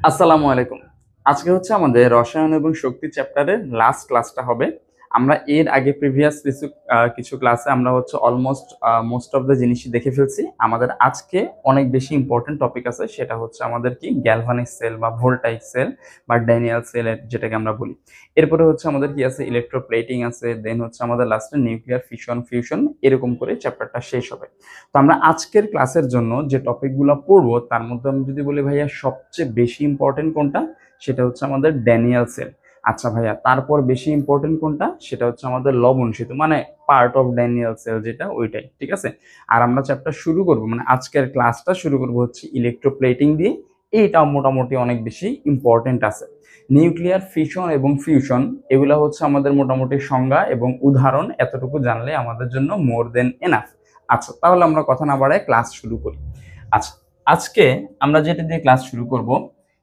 আসসালামু আলাইকুম। আজকে হচ্ছে আমাদের রসায়ন এবং শক্তি চ্যাপ্টারের লাস্ট ক্লাসটা হবে। আমরা এর আগে প্রিভিয়াস কিছু ক্লাসে আমরা হচ্ছে অলমোস্ট মোস্ট অফ দ্য জিনিসই দেখে ফেলছি। আমাদের আজকে অনেক বেশি ইম্পর্টেন্ট টপিক আছে, সেটা হচ্ছে আমাদের কি গ্যালভানিক সেল বা ভোল্টাইক সেল বা ড্যানিয়েল সেল যেটাকে আমরা বলি। এরপরে হচ্ছে আমাদের কি আছে, ইলেকট্রোপ্লেটিং আছে, দেন হচ্ছে আমাদের লাস্টে নিউক্লিয়ার ফিশন ফিউশন, এরকম করে চ্যাপ্টারটা শেষ হবে। তো আমরা আজকের ক্লাসের জন্য যে টপিকগুলো পড়বো তার মধ্যে আমি যদি বলি ভাইয়া সবচেয়ে বেশি ইম্পর্টেন্ট কোনটা, সেটা হচ্ছে আমাদের ড্যানিয়েল সেল। আচ্ছা ভাইয়া, তারপর বেশি ইম্পর্টেন্ট কোনটা, সেটা হচ্ছে আমাদের লবণ সেতু, মানে পার্ট অফ ড্যানিয়েল সেল যেটা ওইটাই, ঠিক আছে। আর আমরা চ্যাপ্টার শুরু করব, মানে আজকের ক্লাসটা শুরু করব হচ্ছে ইলেকট্রোপ্লেটিং দিয়ে। এইটাও মোটামুটি অনেক বেশি ইম্পর্টেন্ট আছে। নিউক্লিয়ার ফিশন এবং ফিউশন এগুলা হচ্ছে আমাদের মোটামুটি সংজ্ঞা এবং উদাহরণ এতটুকু জানলে আমাদের জন্য মোর দেন এনাফ। আচ্ছা, তাহলে আমরা কথা না বাড়ায় ক্লাস শুরু করি। আচ্ছা, আজকে আমরা যেটা দিয়ে ক্লাস শুরু করব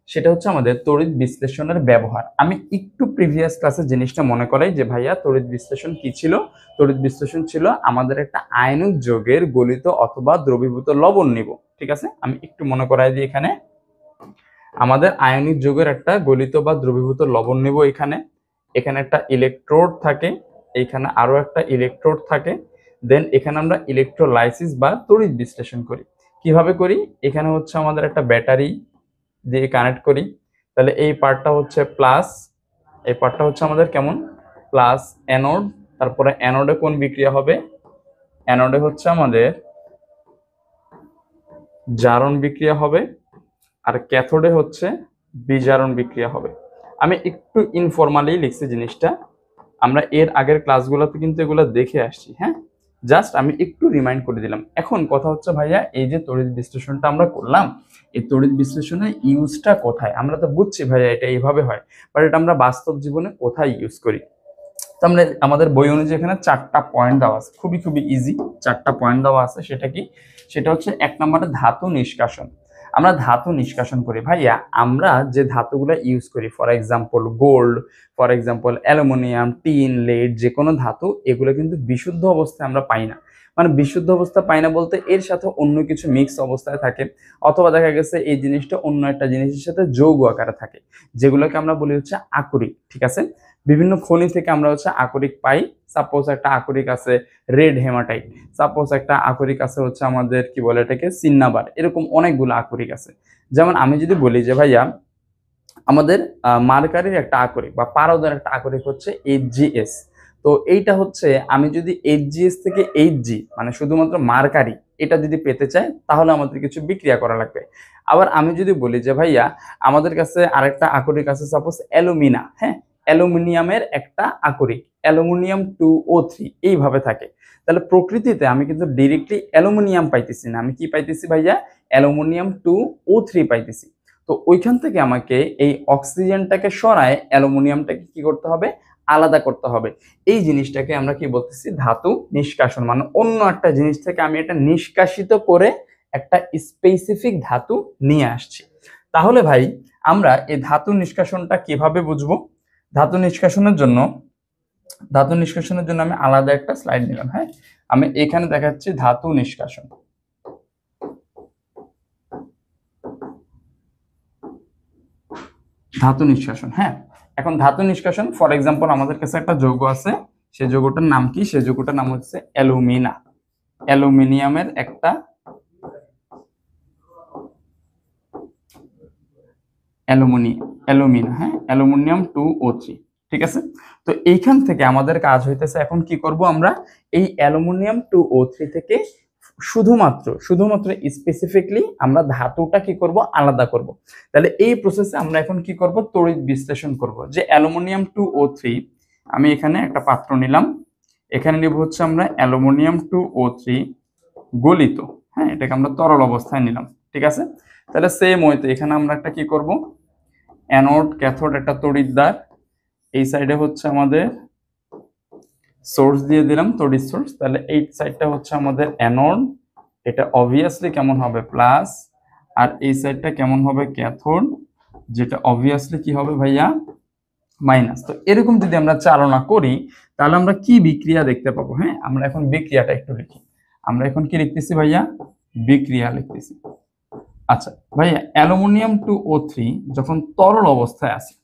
সেটা হচ্ছে আমাদের তড়িৎ বিশ্লেষণের ব্যবহার। আমি একটু প্রিভিয়াস ক্লাসের জিনিসটা মনে করাই যে ভাইয়া তড়িৎ বিশ্লেষণ কি ছিল। তড়িৎ বিশ্লেষণ ছিল আমাদের একটা আয়নিক যৌগের গলিত অথবা দ্রবীভূত লবণ নিব, ঠিক আছে। আমি একটু মনে করাই দিই, এখানে আমাদের আয়নিক যৌগের একটা গলিত বা দ্রবীভূত লবণ নিব। এখানে এখানে একটা ইলেকট্রোড থাকে, এইখানে আরো একটা ইলেকট্রোড থাকে। দেন এখানে আমরা ইলেকট্রোলাইসিস বা তড়িৎ বিশ্লেষণ করি। কিভাবে করি, এখানে হচ্ছে আমাদের একটা ব্যাটারি দিয়ে কানেক্ট করি। তাহলে এই পার্টটা হচ্ছে প্লাস, এই পার্টটা হচ্ছে আমাদের কেমন প্লাস অ্যানোড। তারপরে অ্যানোডে কোন বিক্রিয়া হবে, অ্যানোডে হচ্ছে আমাদের জারণ বিক্রিয়া হবে, আর ক্যাথোডে হচ্ছে বিজারণ বিক্রিয়া হবে। আমি একটু ইনফরমালি লিখছি জিনিসটা, আমরা এর আগের ক্লাসগুলোতে কিন্তু এগুলো দেখে আসছি, হ্যাঁ। জাস্ট আমি একটু রিমাইন্ড করে দিলাম। এখন কথা হচ্ছে ভাইয়া, এই যে তড়িৎ বিশ্লেষণটা আমরা করলাম, এই তড়িৎ বিশ্লেষণের ইউজটা কোথায়? আমরা তো বুঝছি ভাইয়া এটা এইভাবে হয়, বাট এটা আমরা বাস্তব জীবনে কোথায় ইউজ করি? তো আমরা আমাদের বই অনুযায়ী এখানে 4টা পয়েন্ট দেওয়া আছে, খুবই খুবই ইজি 4টা পয়েন্ট দেওয়া আছে। সেটা কি, সেটা হচ্ছে 1 নম্বরে ধাতু নিষ্কাশন। আমরা ধাতু নিষ্কাশন করি ভাইয়া, আমরা যে ধাতুগুলো ইউজ করি, for example gold, for example aluminium, tin, lead, যে কোনো ধাতু, এগুলো কিন্তু বিশুদ্ধ অবস্থায় আমরা পাই না। মানে বিশুদ্ধ অবস্থা পাই না বলতে এর সাথে অন্য কিছু মিক্স অবস্থায় থাকে, অথবা দেখা গেছে এই জিনিসটা অন্য একটা জিনিসের সাথে যৌগ আকারে থাকে, যেগুলোকে আমরা বলি হচ্ছে আকরিক, ঠিক আছে। বিভিন্ন খনি থেকে আমরা হচ্ছে আকরিক পাই। সাপোজ একটা আকরিক আছে রেড হেমাটাইট, সাপোজ একটা আকরিক আছে হচ্ছে আমাদের কি বলে এটাকে সিন্নাবার, এরকম অনেকগুলো আকরিক আছে। যেমন আমি যদি বলি যে ভাইয়া আমাদের মার্কারির একটা আকরিক বা পারদের একটা আকরিক হচ্ছে HGS। তো এইটা হচ্ছে আমি যদি HGS থেকে HG মানে শুধুমাত্র মার্কারি এটা যদি পেতে চাই, তাহলে আমাদের কিছু বিক্রিয়া করা লাগবে। আবার আমি যদি বলি যে ভাইয়া আমাদের কাছে আরেকটা আকরিক আছে সাপোজ অ্যালুমিনা, হ্যাঁ, অ্যালুমিনিয়ামের একটা আকরিক অ্যালুমিনিয়াম 2O3 এইভাবে থাকে। তাহলে প্রকৃতিতে আমি কিন্তু ডিরেক্টলি অ্যালুমিনিয়াম পাইতেছি না, আমি কি পাইতেছি ভাইয়া, অ্যালুমিনিয়াম 2O3 পাইতেছি। তো ওইখান থেকে আমাকে এই অক্সিজেনটাকে সরায় অ্যালুমিনিয়ামটাকে কি করতে হবে, আলাদা করতে হবে। এই জিনিসটাকে আমরা কি বলতেছি, ধাতু নিষ্কাশন। মানে অন্য একটা জিনিস থেকে আমি এটা নিষ্কাশিত করে একটা স্পেসিফিক ধাতু নিয়ে আসছি। তাহলে ভাই আমরা এই ধাতু নিষ্কাশনটা কিভাবে বুঝবো? ধাতু নিষ্কাশনের জন্য ধাতু নিষ্কাশনের জন্য আমি আলাদা একটা স্লাইড নিলাম, হ্যাঁ। আমি এখানে দেখাচ্ছি ধাতু নিষ্কাশন। ধাতু নিষ্কাশন, হ্যাঁ। এখন ধাতু নিষ্কাশন, ফর এক্সাম্পল আমাদের কাছে একটা যৌগ আছে, সেই যৌগটার নাম কি, সেই যৌগটার নাম হচ্ছে অ্যালুমিনা। অ্যালুমিনিয়ামের একটা অ্যালুমিনা, হ্যাঁ, অ্যালুমিনিয়াম 2O3, ঠিক আছে। তো এইখান থেকে আমাদের কাজ হইতেছে, এখন কি করব আমরা, এই অ্যালুমিনিয়াম 2O3 থেকে শুধুমাত্র স্পেসিফিকলি আমরা ধাতুটা কি করব, আলাদা করব। তাহলে এই প্রসেসে আমরা এখন কি করব, তড়িৎ বিশ্লেষণ করব। যে অ্যালুমিনিয়াম 2O3, আমি এখানে একটা পাত্র নিলাম, এখানে নিব হচ্ছে আমরা অ্যালুমিনিয়াম 2O3 গলিত, হ্যাঁ, এটাকে আমরা তরল অবস্থায় নিলাম, ঠিক আছে। তাহলে সেম ওয়েতে এখানে আমরা একটা কি করব, অ্যানোড ক্যাথোড একটা তড়িৎদ্বার, এই সাইডে হচ্ছে আমাদের সোর্স দিয়ে দিলাম, তড়িৎ সোর্স। তাহলে এই সাইডটা হচ্ছে আমাদের অ্যানোড, এটা অবভিয়াসলি কেমন হবে প্লাস, আর এই সাইডটা কেমন হবে ক্যাথোড, যেটা অবভিয়াসলি কি হবে ভাইয়া মাইনাস। তো এরকম যদি আমরা চালনা করি তাহলে আমরা কি বিক্রিয়া দেখতে পাবো, হ্যাঁ। আমরা এখন বিক্রিয়াটা একটু লিখি, আমরা এখন কি লিখতেছি ভাইয়া, বিক্রিয়া লিখতেছি। আচ্ছা ভাইয়া, অ্যালুমিনিয়াম 2O3 যখন তরল অবস্থায় আছে,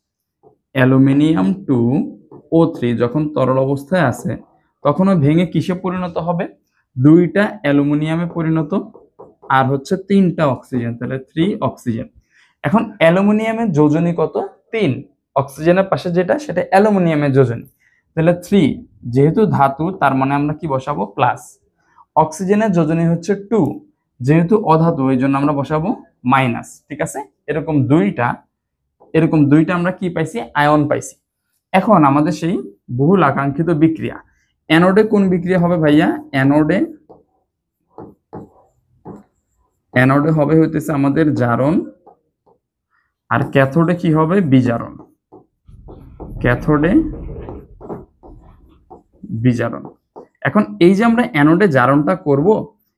অ্যালুমিনিয়াম 2O3 যখন তরল অবস্থায় আছে তখন ও ভেঙে কিসে পরিণত হবে? দুইটা অ্যালুমিনিয়ামে পরিণত, আর হচ্ছে তিনটা অক্সিজেন, তাহলে 3 অক্সিজেন। এখন অ্যালুমিনিয়ামের যোজনী কত? 3। অক্সিজেনের পাশে যেটা, সেটা অ্যালুমিনিয়ামের যোজনী, তাহলে 3। যেহেতু ধাতু, তার মানে আমরা কি বসাবো? প্লাস। অক্সিজেনের যোজনী হচ্ছে 2, যেহেতু অধাতু এই জন্য আমরা বসাবো মাইনাস। ঠিক আছে, এরকম দুইটা আমরা কি পাইছি? আয়ন পাইছি। এখন আমাদের সেই বহুল আকাঙ্ক্ষিত বিক্রিয়া, অ্যানোডে কোন বিক্রিয়া হবে ভাইয়া? অ্যানোডে হবে হইতেছে আমাদের জারণ, আর ক্যাথোডে কি হবে? বিজারণ। ক্যাথোডে বিজারণ। এখন এই যে আমরা অ্যানোডে জারণটা করব,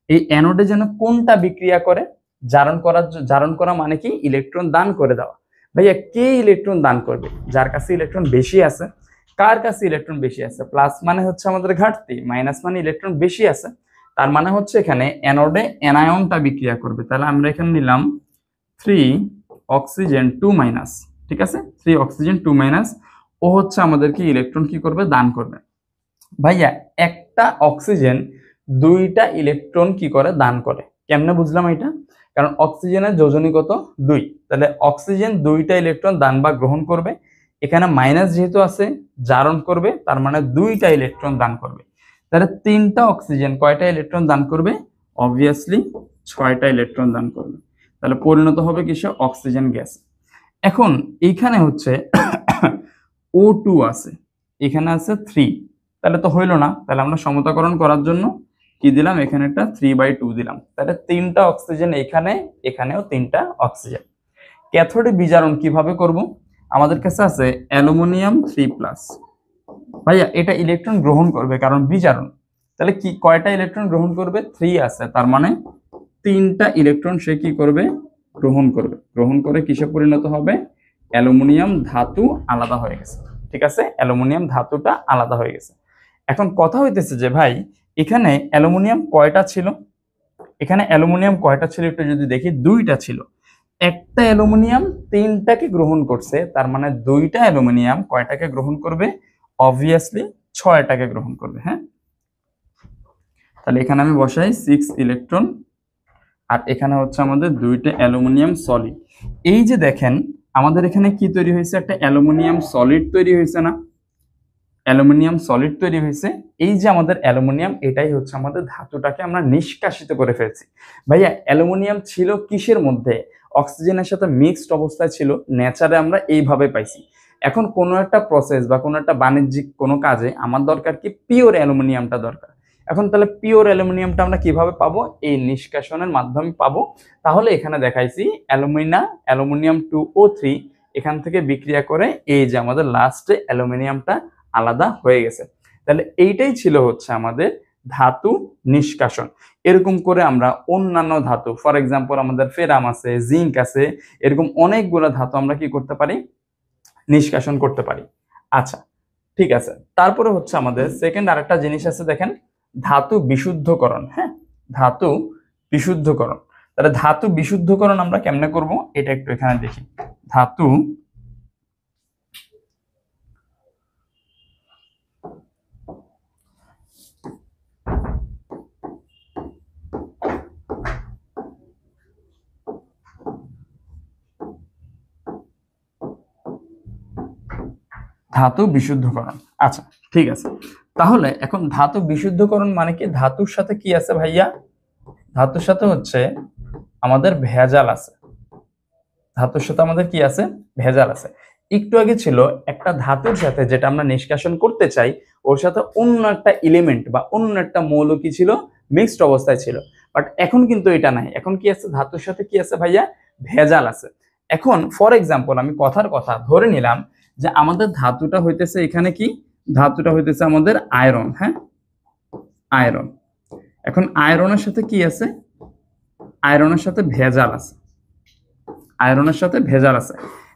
এই অ্যানোডে যেন কোনটা বিক্রিয়া করে? জারণ করা মানে কি? ইলেকট্রন দান করে দেওয়া। ভাইয়া, কে ইলেকট্রন দান করবে? যার কাছে ইলেকট্রন বেশি আছে। কার কাছে ইলেকট্রন বেশি আছে? প্লাস মানে হচ্ছে আমাদের ঘাটতি, মাইনাস মানে ইলেকট্রন বেশি আছে। তার মানে হচ্ছে এখানে অ্যানোডে অ্যানায়নটা বিক্রিয়া করবে। তাহলে আমরা এখানে নিলাম 3 অক্সিজেন 2 মাইনাস। ঠিক আছে, 3 অক্সিজেন 2 মাইনাস। ও হচ্ছে আমাদেরকে ইলেকট্রন কি করবে? দান করবে। ভাইয়া, একটা অক্সিজেন দুইটা ইলেকট্রন কি করে? দান করে। কেমনে বুঝলাম এটা? কারণ অক্সিজেনের যোজনী কত? 2, তাহলে অক্সিজেন দুইটা ইলেকট্রন দান বা গ্রহণ করবে। এখানে মাইনাস যেহেতু আছে, জারণ করবে, তার মানে দুইটা ইলেকট্রন দান করবে। তাহলে তিনটা অক্সিজেন কয়টা ইলেকট্রন দান করবে? অবভিয়াসলি 6টা ইলেকট্রন দান করবে। তাহলে পরিণত হবে কিসে? Oxygen gas. এখন এইখানে হচ্ছে O2 আছে, এখানে আছে 3, তাহলে তো হইলো না। তাহলে আমরা সমতাকরণ করার জন্য কি দিলাম? এখানে একটা 3/2 দিলাম। তাহলে তিনটা অক্সিজেন এখানে, এখানেও তিনটা অক্সিজেন। ক্যাথোডে বিজারণ কিভাবে করব? আমাদের কাছে আছে অ্যালুমিনিয়াম 3+। ভাইয়া, এটা ইলেকট্রন গ্রহণ করবে কারণ বিজারণ। তাহলে কি কয়টা ইলেকট্রন গ্রহণ করবে? 3 আছে, তার মানে তিনটা ইলেকট্রন সে কি করবে? গ্রহণ করবে। গ্রহণ করে কিসে পরিণত হবে? অ্যালুমিনিয়াম ধাতু আলাদা হয়ে গেছে। ঠিক আছে, অ্যালুমিনিয়াম ধাতুটা আলাদা হয়ে গেছে। এখন কথা হইতেছে যে ভাই, এখানে অ্যালুমিনিয়াম কয়টা ছিল? এখানে অ্যালুমিনিয়াম কয়টা ছিল একটু যদি দেখি, 2টা ছিল। একটা অ্যালুমিনিয়াম 3টাকে গ্রহণ করছে, তার মানে দুইটা অ্যালুমিনিয়াম কয়টাকে গ্রহণ করবে? অবভিয়াসলি 6টাকে গ্রহণ করবে। হ্যাঁ, তাহলে এখানে আমি বসাই 6 ইলেকট্রন, আর এখানে হচ্ছে আমাদের দুইটা অ্যালুমিনিয়াম সলিড। এই যে দেখেন, আমাদের এখানে কি তৈরি হয়েছে? একটা অ্যালুমিনিয়াম সলিড তৈরি হয়েছে না? অ্যালুমিনিয়াম সলিড তৈরি হয়েছে। এই যে আমাদের অ্যালুমিনিয়াম, এটাই হচ্ছে আমাদের ধাতুটাকে আমরা নিষ্কাশিত করে ফেলছি। ভাইয়া, অ্যালুমিনিয়াম ছিল কিসের মধ্যে? অক্সিজেনের সাথে মিক্সড অবস্থায় ছিল। নেচারে আমরা এইভাবে পাইছি। এখন কোনো একটা প্রসেস বা কোনো একটা বাণিজ্যিক কোনো কাজে আমার দরকার কি? পিওর অ্যালুমিনিয়ামটা দরকার। এখন তাহলে পিওর অ্যালুমিনিয়ামটা আমরা কিভাবে পাবো? এই নিষ্কাশনের মাধ্যমে পাবো। তাহলে এখানে দেখাইছি অ্যালুমিনিয়াম 2O3 এখান থেকে বিক্রিয়া করে এই যে আমাদের লাস্টে অ্যালুমিনিয়ামটা আলাদা হয়ে গেছে। তাহলে এইটাই ছিল হচ্ছে আমাদের ধাতু নিষ্কাশন। এরকম করে আমরা অন্যান্য ধাতু, ফর এক্সাম্পল আমাদের ফেরাম আছে, জিঙ্ক আছে, এরকম অনেকগুলো ধাতু আমরা কি করতে পারি? নিষ্কাশন করতে পারি। আচ্ছা, ঠিক আছে। তারপরে হচ্ছে আমাদের সেকেন্ড আরেকটা জিনিস আছে, দেখেন, ধাতু বিশুদ্ধকরণ। হ্যাঁ, ধাতু বিশুদ্ধকরণ। তাহলে ধাতু বিশুদ্ধকরণ আমরা কেমনে করব? এটা একটু এখানে দেখি। ধাতু ধাতু বিশুদ্ধকরণ। আচ্ছা, ঠিক আছে। তাহলে এখন ধাতু বিশুদ্ধকরণ মানে কি? ধাতুর সাথে কি আছে ভাইয়া? ধাতুর সাথে হচ্ছে আমাদের ভেজাল আছে। ধাতুর সাথে আমাদের কি আছে? ভেজাল আছে। একটু আগে ছিল একটা ধাতুর সাথে, যেটা আমরা নিষ্কাশন করতে চাই, ওর সাথে অন্য একটা এলিমেন্ট বা অন্য একটা মৌল কি ছিল? মিক্সড অবস্থায় ছিল। বাট এখন কিন্তু এটা নাই। এখন কি আছে? ধাতুর সাথে কি আছে ভাইয়া? ভেজাল আছে। এখন ফর এক্সাম্পল আমি কথার কথা ধরে নিলাম যে আমাদের ধাতুটা হইতেছে এখানে কি? ধাতুটা হইতেছে আমাদের আয়রন। হ্যাঁ, আয়রন। এখন আয়রনের সাথে কি আছে? আয়রনের সাথে ভেজাল আছে। আয়রনের সাথে ভেজাল আছে।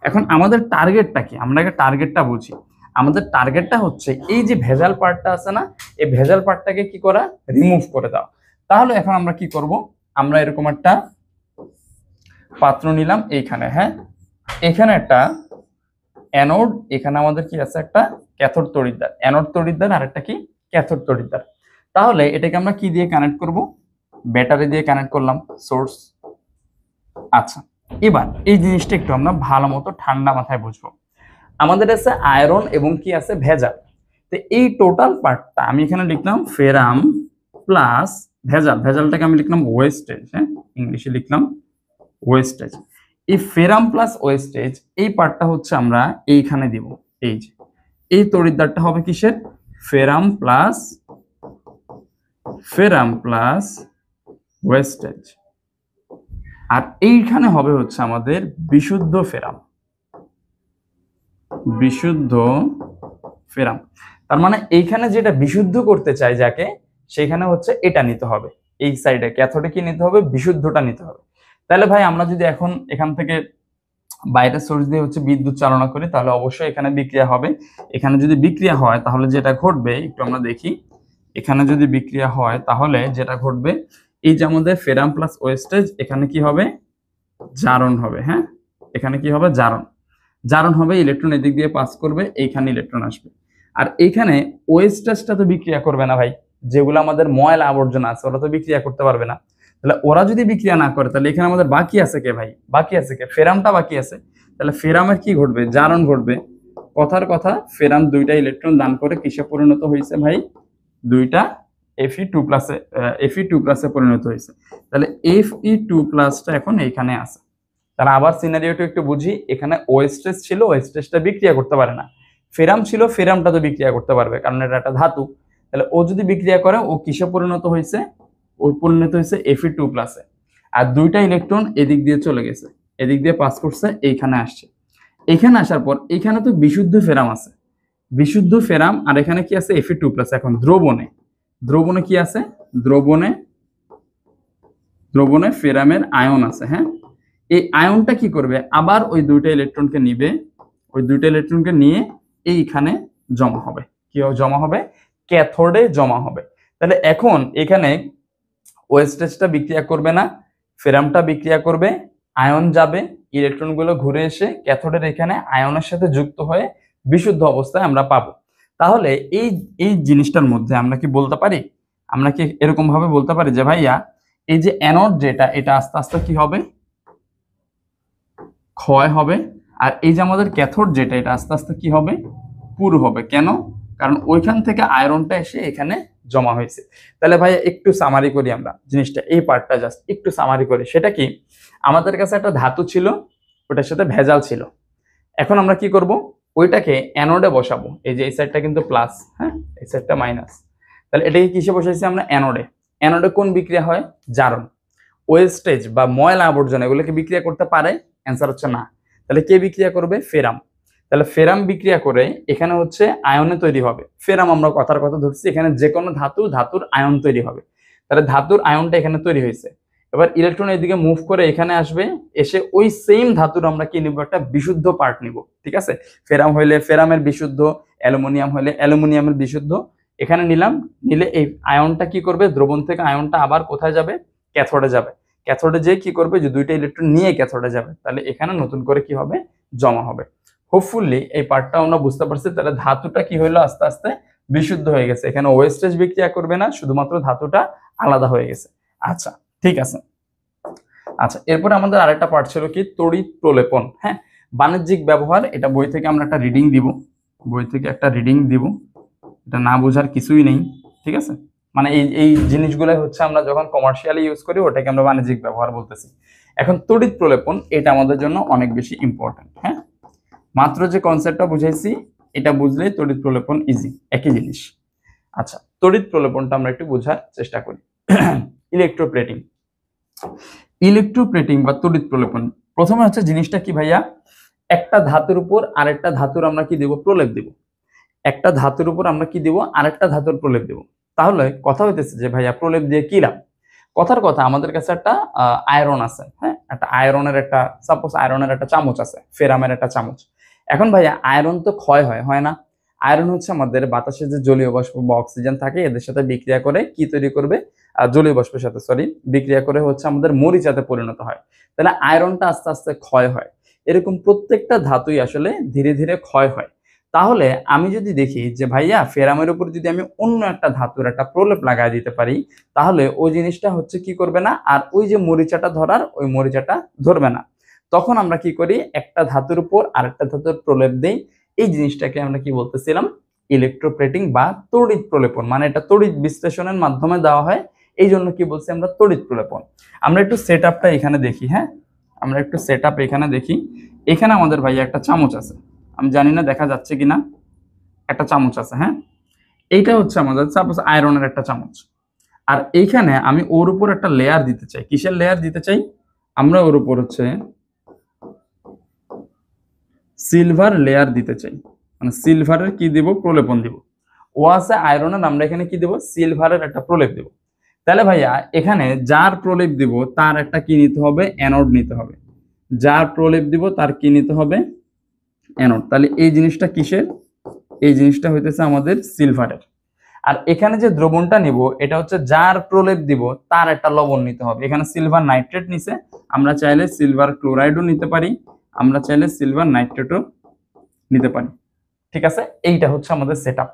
এখন আমাদের টার্গেটটা কি? আমরা আগে টার্গেটটা বুঝি। আমাদের টার্গেটটা হচ্ছে এই যে ভেজাল পার্টটা আছে না, এই ভেজাল পার্টটাকে কি করা? রিমুভ করে দাও। তাহলে এখন আমরা কি করব? আমরা এরকম একটা পাত্র নিলাম এইখানে, হ্যাঁ, এখানে একটা অ্যানোড, এখানে আমাদের কি আছে একটা ক্যাথোড তড়িৎদ্বার, অ্যানোড তড়িৎদ্বার আর একটা কি ক্যাথোড তড়িৎদ্বার। তাহলে এটাকে আমরা কি দিয়ে কানেক্ট করব? ব্যাটারি দিয়ে কানেক্ট করলাম, সোর্স। আচ্ছা, এবার এই জিনিসটা একটু আমরা ভালো মতো ঠান্ডা মাথায় বুঝবো। আমাদের আছে আয়রন এবং কি আছে ভেজাল। তো এই টোটাল পার্টটা আমি এখানে লিখলাম ফেরাম প্লাস ভেজাল, ভেজালটাকে আমি লিখলাম ওয়েস্টেজ, হ্যাঁ, ইংলিশে লিখলাম ওয়েস্টেজ। এই ফেরাম প্লাস ওয়েস্টেজ এই পার্টটা হচ্ছে আমরা এইখানে দিব। এই যে এই তড়িৎদ্বারটা হবে কিসের? ফেরাম প্লাস ওয়েস্টেজ। আর এইখানে হবে হচ্ছে আমাদের বিশুদ্ধ ফেরাম, বিশুদ্ধ ফেরাম। তার মানে এইখানে যেটা বিশুদ্ধ করতে চাই যাকে, সেখানে হচ্ছে এটা নিতে হবে, এই সাইডে ক্যাথোডে কি নিতে হবে? বিশুদ্ধটা নিতে হবে। তাহলে ভাই আমরা যদি এখন এখান থেকে বাইরের সোর্স দিয়ে হচ্ছে বিদ্যুৎ চালনা করি, তাহলে অবশ্যই এখানে বিক্রিয়া হবে। এখানে যদি বিক্রিয়া হয় তাহলে যেটা ঘটবে একটু আমরা দেখি। এখানে যদি বিক্রিয়া হয় তাহলে যেটা ঘটবে, এই যে আমাদের ফেরাম প্লাস ওয়েস্টেজ, এখানে কি হবে? জারণ হবে, হ্যাঁ, এখানে কি হবে? জারণ। জারণ হবে, ইলেকট্রন এদিক দিয়ে পাস করবে, এইখানে ইলেকট্রন আসবে। আর এইখানে ওয়েস্টেজটা তো বিক্রিয়া করবে না ভাই, যেগুলো আমাদের ময়লা আবর্জনা আছে ওরা তো বিক্রিয়া করতে পারবে না। তাহলে ওরা যদি বিক্রিয়া না করে তাহলে এখানে আমাদের বাকি আছে কে ভাই? বাকি আছে কে? ফেরামটা বাকি আছে। তাহলে ফেরামের কি ঘটবে? জারণ ঘটবে। কথার কথা, ফেরাম দুইটা ইলেকট্রন দান করে কিসে পরিণত হয়েছে ভাই? দুইটা Fe2+ পরিণত হয়েছে। তাহলে Fe2+টা এখন এইখানে আছে। তাহলে আবার সিনারিওটা একটু বুঝি। এখানে ওয়েস্টেজ ছিল, ওয়েস্টেজটা বিক্রিয়া করতে পারে না। ফেরাম ছিল, ফেরামটা তো বিক্রিয়া করতে পারবে কারণ এটা একটা ধাতু। তাহলে ও যদি বিক্রিয়া করে ও কিসে পরিণত হয়েছে? ও পরিণত হয়েছে Fe2+-এ। আর দুইটা ইলেকট্রন এদিক দিয়ে চলে গেছে, এদিক দিয়ে পাস করছে, এইখানে আসছে। এইখানে আসার পর এখানে তো বিশুদ্ধ ফেরাম আছে, বিশুদ্ধ ফেরাম, আর এখানে কি আছে? Fe2+। এখন দ্রবণে, দ্রবণে কি আছে? দ্রবণে ফেরামের আয়ন আছে, হ্যাঁ। এই আয়নটা কি করবে? আবার ওই দুইটা ইলেকট্রনকে নিবে, ওই দুইটা ইলেকট্রনকে নিয়ে এইখানে জমা হবে। কি জমা হবে? ক্যাথোডে জমা হবে। তাহলে এখন এখানে ওয়েস্টেজটা বিক্রিয়া করবে না, ফেরামটা বিক্রিয়া করবে, আয়ন যাবে, ইলেকট্রনগুলো ঘুরে এসে ক্যাথোডের এখানে আয়নের সাথে যুক্ত হয়ে বিশুদ্ধ অবস্থায় আমরা পাবো। তাহলে এই এই জিনিসটার মধ্যে আমরা কি বলতে পারি? আমরা কি এরকম ভাবে বলতে পারি যে ভাইয়া এই যে অ্যানোড যেটা, এটা আস্তে আস্তে কি হবে? ক্ষয় হবে। আর এই যে আমাদের ক্যাথোড যেটা, এটা আস্তে আস্তে কি হবে? পুরু হবে। কেন? কারণ ওইখান থেকে আয়রনটা এসে এখানে জমা হয়েছে। তাহলে ভাই একটু সামারি করি আমরা জিনিসটা, এই পার্টটা জাস্ট একটু সামারি করি। সেটা কি? আমাদের কাছে একটা ধাতু ছিল, ওটার সাথে ভেজাল ছিল। এখন আমরা কি করব? ওইটাকে অ্যানোডে বসাবো। এই যে এই সাইডটা কিন্তু প্লাস, হ্যাঁ, এই সাইডটা মাইনাস। তাহলে এটাকে কিসে বসাইছি আমরা? অ্যানোডে। অ্যানোডে কোন বিক্রিয়া হয়? জারণ। ওয়েস্টেজ বা ময়লা আবর্জনা এগুলোকে বিক্রিয়া করতে পারে? অ্যান্সার হচ্ছে না। তাহলে কে বিক্রিয়া করবে? ফেরাম। তাহলে ফেরাম বিক্রিয়া করে এখানে হচ্ছে আয়নে তৈরি হবে। ফেরাম আমরা কথার কথা ধরছি, এখানে যে কোনো ধাতুর আয়ন তৈরি হবে। তাহলে ধাতুর আয়নটা এখানে তৈরি হয়েছে। এবার ইলেকট্রন এদিকে মুভ করে এখানে আসবে, এসে ওই সেম ধাতুর আমরা কি নিব? একটা বিশুদ্ধ পার্ট নিব, ঠিক আছে। ফেরাম হইলে ফেরামের বিশুদ্ধ, অ্যালুমিনিয়াম হইলে অ্যালুমিনিয়ামের বিশুদ্ধ, এখানে নিলাম। নিলে এই আয়নটা কি করবে? দ্রবণ থেকে আয়নটা আবার কোথায় যাবে? ক্যাথোডে যাবে। ক্যাথোডে যে কি করবে? যে দুইটা ইলেকট্রন নিয়ে ক্যাথোডে যাবে। তাহলে এখানে নতুন করে কি হবে? জমা হবে। হোপফুলি এই পার্টটা আমরা বুঝতে পারছি। তাহলে ধাতুটা কি হইলো? আস্তে আস্তে বিশুদ্ধ হয়ে গেছে। এখানে ওয়েস্টেজ বিক্রিয়া করবে না, শুধুমাত্র ধাতুটা আলাদা হয়ে গেছে। আচ্ছা, ঠিক আছে। আচ্ছা, এরপরে আমাদের আরেকটা পার্ট ছিল কি? তড়িৎ প্রলেপন, হ্যাঁ, বাণিজ্যিক ব্যবহার। এটা বই থেকে আমরা একটা রিডিং দিব, বই থেকে একটা রিডিং দিব। এটা না বোঝার কিছুই নেই, ঠিক আছে। মানে এই জিনিসগুলো হচ্ছে আমরা যখন কমার্শিয়ালি ইউজ করি ওটাকে আমরা বাণিজ্যিক ব্যবহার বলতেছি। এখন তড়িৎ প্রলেপন এটা আমাদের জন্য অনেক বেশি ইম্পর্টেন্ট, হ্যাঁ। মাত্র যে কনসেপ্টটা বুঝাইছি এটা বুঝলেই তড়িৎ প্রলেপন ইজি, একই জিনিস। আচ্ছা, তড়িৎ প্রলেপনটা আমরা একটু বোঝার চেষ্টা করি। ইলেকট্রোপ্লেটিং, ইলেকট্রোপ্লেটিং বা তড়িৎ প্রলেপন। প্রথমে হচ্ছে জিনিসটা কি ভাইয়া? একটা ধাতুর উপর আরেকটা ধাতুর আমরা কি দেব? প্রলেপ দেব। একটা ধাতুর উপর আমরা কি দেব? আরেকটা ধাতুর প্রলেপ দেব। তাহলে কথা হইতেছে যে ভাইয়া প্রলেপ দিয়ে কি লাভ? কথার কথা, আমাদের কাছে একটা আয়রন আছে, হ্যাঁ, একটা আয়রনের একটা, সাপোজ আয়রনের একটা চামচ আছে, ফেরামের একটা চামচ। এখন ভাইয়া আয়রন তো ক্ষয় হয়, হয় না? আয়রন হচ্ছে আমাদের বাতাসে যে জলীয় বাষ্প বা অক্সিজেন থাকে এদের সাথে বিক্রিয়া করে কি তৈরি করবে, জলীয় বাষ্পের সাথে বিক্রিয়া করে হচ্ছে আমাদের মরিচাতে পরিণত হয়। তাহলে আয়রনটা আস্তে আস্তে ক্ষয় হয়। এরকম প্রত্যেকটা ধাতুই আসলে ধীরে ধীরে ক্ষয় হয়। তাহলে আমি যদি দেখি যে ভাইয়া ফেরামের উপর যদি আমি অন্য একটা ধাতুর একটা প্রলেপ লাগাই দিতে পারি, তাহলে ওই জিনিসটা হচ্ছে কি করবে না, আর ওই যে মরিচাটা ধরার ওই মরিচাটা ধরবে না। তখন আমরা কি করি, একটা ধাতুর উপর আরেকটা ধাতুর প্রলেপ দেই। এই জিনিসটাকে আমরা কি বলতেছিলাম, ইলেকট্রোপ্লেটিং বা তড়িৎ প্রলেপন। মানে এটা তড়িৎ বিশ্লেষণের মাধ্যমে দেওয়া হয়, এই জন্য কি বলছি আমরা তড়িৎ প্রলেপন। আমরা একটু সেট আপটা এখানে দেখি। হ্যাঁ, আমরা একটু সেট আপ এখানে দেখি। এখানে আমাদের ভাইয়া একটা চামচ আছে, আমি জানি না দেখা যাচ্ছে কিনা, একটা চামচ আছে। হ্যাঁ, এইটা হচ্ছে আমাদের সাপোজ আয়রনের একটা চামচ। আর এইখানে আমি ওর উপর একটা লেয়ার দিতে চাই। কিসের লেয়ার দিতে চাই, আমরা ওর উপর হচ্ছে সিলভার লেয়ার দিতে চাই। মানে সিলভারের কি দিব, প্রলেপন দিব। ও আছে আয়রনের, আমরা এখানে কি দেব, সিলভারের একটা প্রলেপ দেব। তাহলে ভাইয়া এখানে যার প্রলেপ দিব তার একটা কি নিতে হবে, অ্যানোড নিতে হবে। যার প্রলেপ দিব তার কি নিতে হবে, অ্যানোড। তাহলে এই জিনিসটা কিসের, এই জিনিসটা হইতেছে আমাদের সিলভারের। আর এখানে যে দ্রবণটা নিব এটা হচ্ছে যার প্রলেপ দিব তার একটা লবণ নিতে হবে। এখানে সিলভার নাইট্রেট নিছে, আমরা চাইলে সিলভার ক্লোরাইডও নিতে পারি, আমরা চাইলে সিলভার নাইট্রেটও নিতে পারি। ঠিক আছে, এইটা হচ্ছে আমাদের সেটআপ।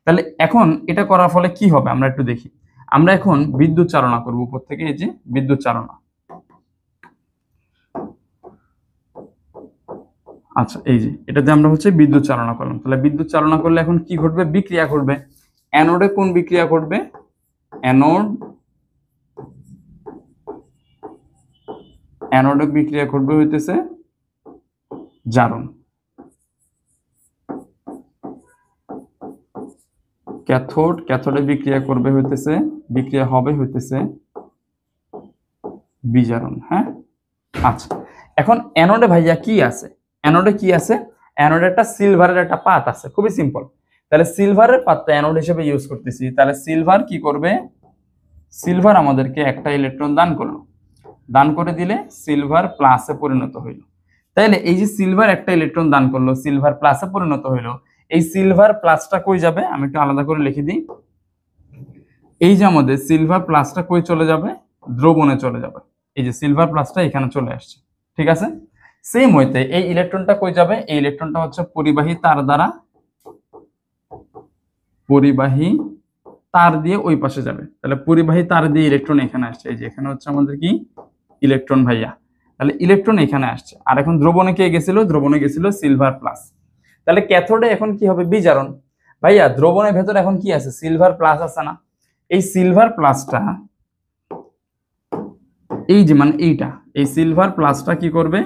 তাহলে এখন এটা করার ফলে কি হবে আমরা একটু দেখি। আমরা এখন বিদ্যুৎ চালনা করব উপর থেকে, এই যে বিদ্যুৎ চালনা। আচ্ছা, এই যে এটাতে আমরা হচ্ছে বিদ্যুৎ চালনা করলাম। তাহলে বিদ্যুৎ চালনা করলে এখন কি ঘটবে, বিক্রিয়া ঘটবে। অ্যানোডে কোন বিক্রিয়া ঘটবে, অ্যানোডে বিক্রিয়া ঘটবে হইতেছে জারণ। ক্যাথোডে বিক্রিয়া করবে হইতেছে, বিক্রিয়া হবে হইতেছে বিজারণ। হ্যাঁ, আচ্ছা। এখন অ্যানোডে ভাইয়া কি আছে, অ্যানোডে কি আছে, অ্যানোডে একটা সিলভারের একটা পাত আছে, খুবই সিম্পল। তাহলে সিলভারের পাতটা অ্যানোড হিসেবে ইউজ করতেছি। তাহলে সিলভার কি করবে, সিলভার আমাদেরকে একটা ইলেকট্রন দান করলো, দান করে দিলে সিলভার প্লাসে পরিণত হইল। তাইলে এই যে সিলভার একটা ইলেকট্রন দান করলো, সিলভার প্লাসে পরিণত হইলো, এই সিলভার প্লাসটা কই যাবে, আমি একটু আলাদা করে লিখে দিই। এই যে আমাদের সিলভার প্লাসটা কই চলে যাবে, দ্রবণে চলে যাবে। এই যে সিলভার প্লাসটা এখানে চলে আসছে, ঠিক আছে। সেম হইতে এই ইলেকট্রনটা কই যাবে, এই ইলেকট্রনটা হচ্ছে পরিবাহী তার দ্বারা, পরিবাহী তার দিয়ে ওই পাশে যাবে। তাহলে পরিবাহী তার দিয়ে ইলেকট্রন এখানে আসছে, এই যে এখানে হচ্ছে আমাদের কি ইলেকট্রন ভাইয়া। তাহলে ইলেকট্রন এখানে আসছে। আর এখন দ্রবণে কে গেছিল, দ্রবণে গেছিল সিলভার প্লাস। তাহলে ক্যাথোডে এখন কি হবে, বিজারণ। ভাইয়া দ্রবণের ভেতরে এখন কি আছে, সিলভার প্লাস আছে না। এই সিলভার প্লাসটা, এই যে মানে এইটা, এই সিলভার প্লাসটা কি করবে,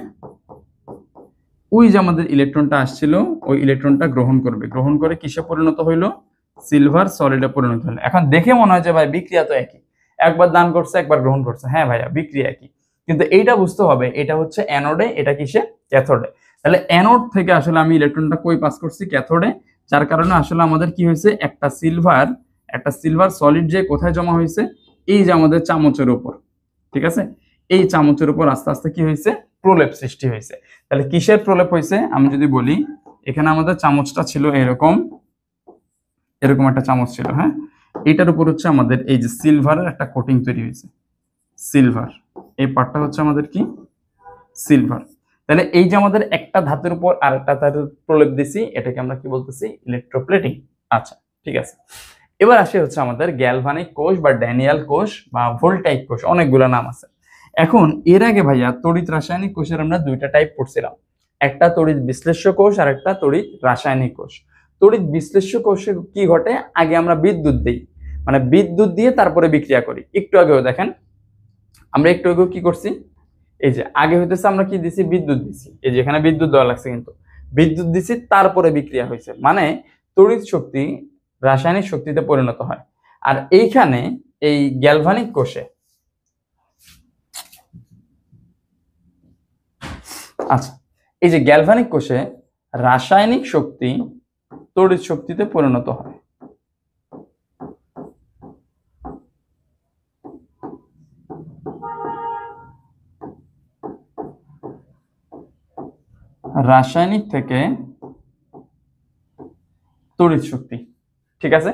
ওই যে আমাদের ইলেকট্রনটা আসছিল ওই ইলেকট্রনটা গ্রহণ করবে। গ্রহণ করে কিসে পরিণত হইলো, সিলভার সলিডে পরিণত হলো। এখন দেখে মনে হয় যে ভাই বিক্রিয়া তো একই, একবার দান করছে একবার গ্রহণ করছে। হ্যাঁ ভাইয়া বিক্রিয়া একই, কিন্তু এইটা বুঝতে হবে এটা হচ্ছে অ্যানোডে, এটা কিসে, ক্যাথোডে। তাহলে অ্যানোড থেকে আসলে আমি ইলেকট্রনটা কই পাস করছি, ক্যাথোডে। যার কারণে আসলে আমাদের কি হয়েছে, একটা সিলভার সলিড যে কোথায় জমা হয়েছে, এই যে আমাদের চামচের উপর। ঠিক আছে, এই চামচের উপর আস্তে আস্তে কি হয়েছে, প্রলেপ সৃষ্টি হয়েছে। তাহলে কিসের প্রলেপ হয়েছে, আমি যদি বলি এখানে আমাদের চামচটা ছিল এরকম, এরকম একটা চামচ ছিল। হ্যাঁ, এটার উপর হচ্ছে আমাদের এই যে সিলভারের একটা কোটিং তৈরি হয়েছে। সিলভার, এই পার্টটা হচ্ছে আমাদের কি, সিলভার। তাহলে এই যে আমাদের একটা ধাতুর উপর আরেকটা ধাতুর প্রলেপ দিছি, এটাকে আমরা কি বলতেছি, ইলেকট্রোপ্লেটিং। আচ্ছা, ঠিক আছে। এবার আসে হচ্ছে আমাদের গ্যালভানিক কোষ বা ড্যানিয়াল কোষ বা ভোল্টাইক কোষ, অনেকগুলো নাম আছে। এখন এর আগে ভাইয়া তড়িৎ রাসায়নিক কোষের আমরা দুইটা টাইপ পড়ছিলাম, একটা তড়িৎ বিশ্লেষ্য কোষ আর একটা তড়িৎ রাসায়নিক কোষ। তড়িৎ বিশ্লেষ্য কোষে কি ঘটে, আগে আমরা বিদ্যুৎ দিই, মানে বিদ্যুৎ দিয়ে তারপরে বিক্রিয়া করি। একটু আগেও দেখেন, আমরা একটু আগেও কি করছি, এই যে আগে হইতেছে আমরা কি দিছি, বিদ্যুৎ দিছি। এই যে এখানে বিদ্যুৎ দেওয়া লাগছে, কিন্তু বিদ্যুৎ দিছি তারপরে বিক্রিয়া হয়েছে, মানে তড়িৎ শক্তি রাসায়নিক শক্তিতে পরিণত হয়। আর এইখানে এই গ্যালভানিক কোষে, আচ্ছা, এই যে গ্যালভানিক কোষে রাসায়নিক শক্তি তড়িৎ শক্তিতে পরিণত হয়। রাসায়নিক থেকে তড়িৎ শক্তি, ঠিক আছে।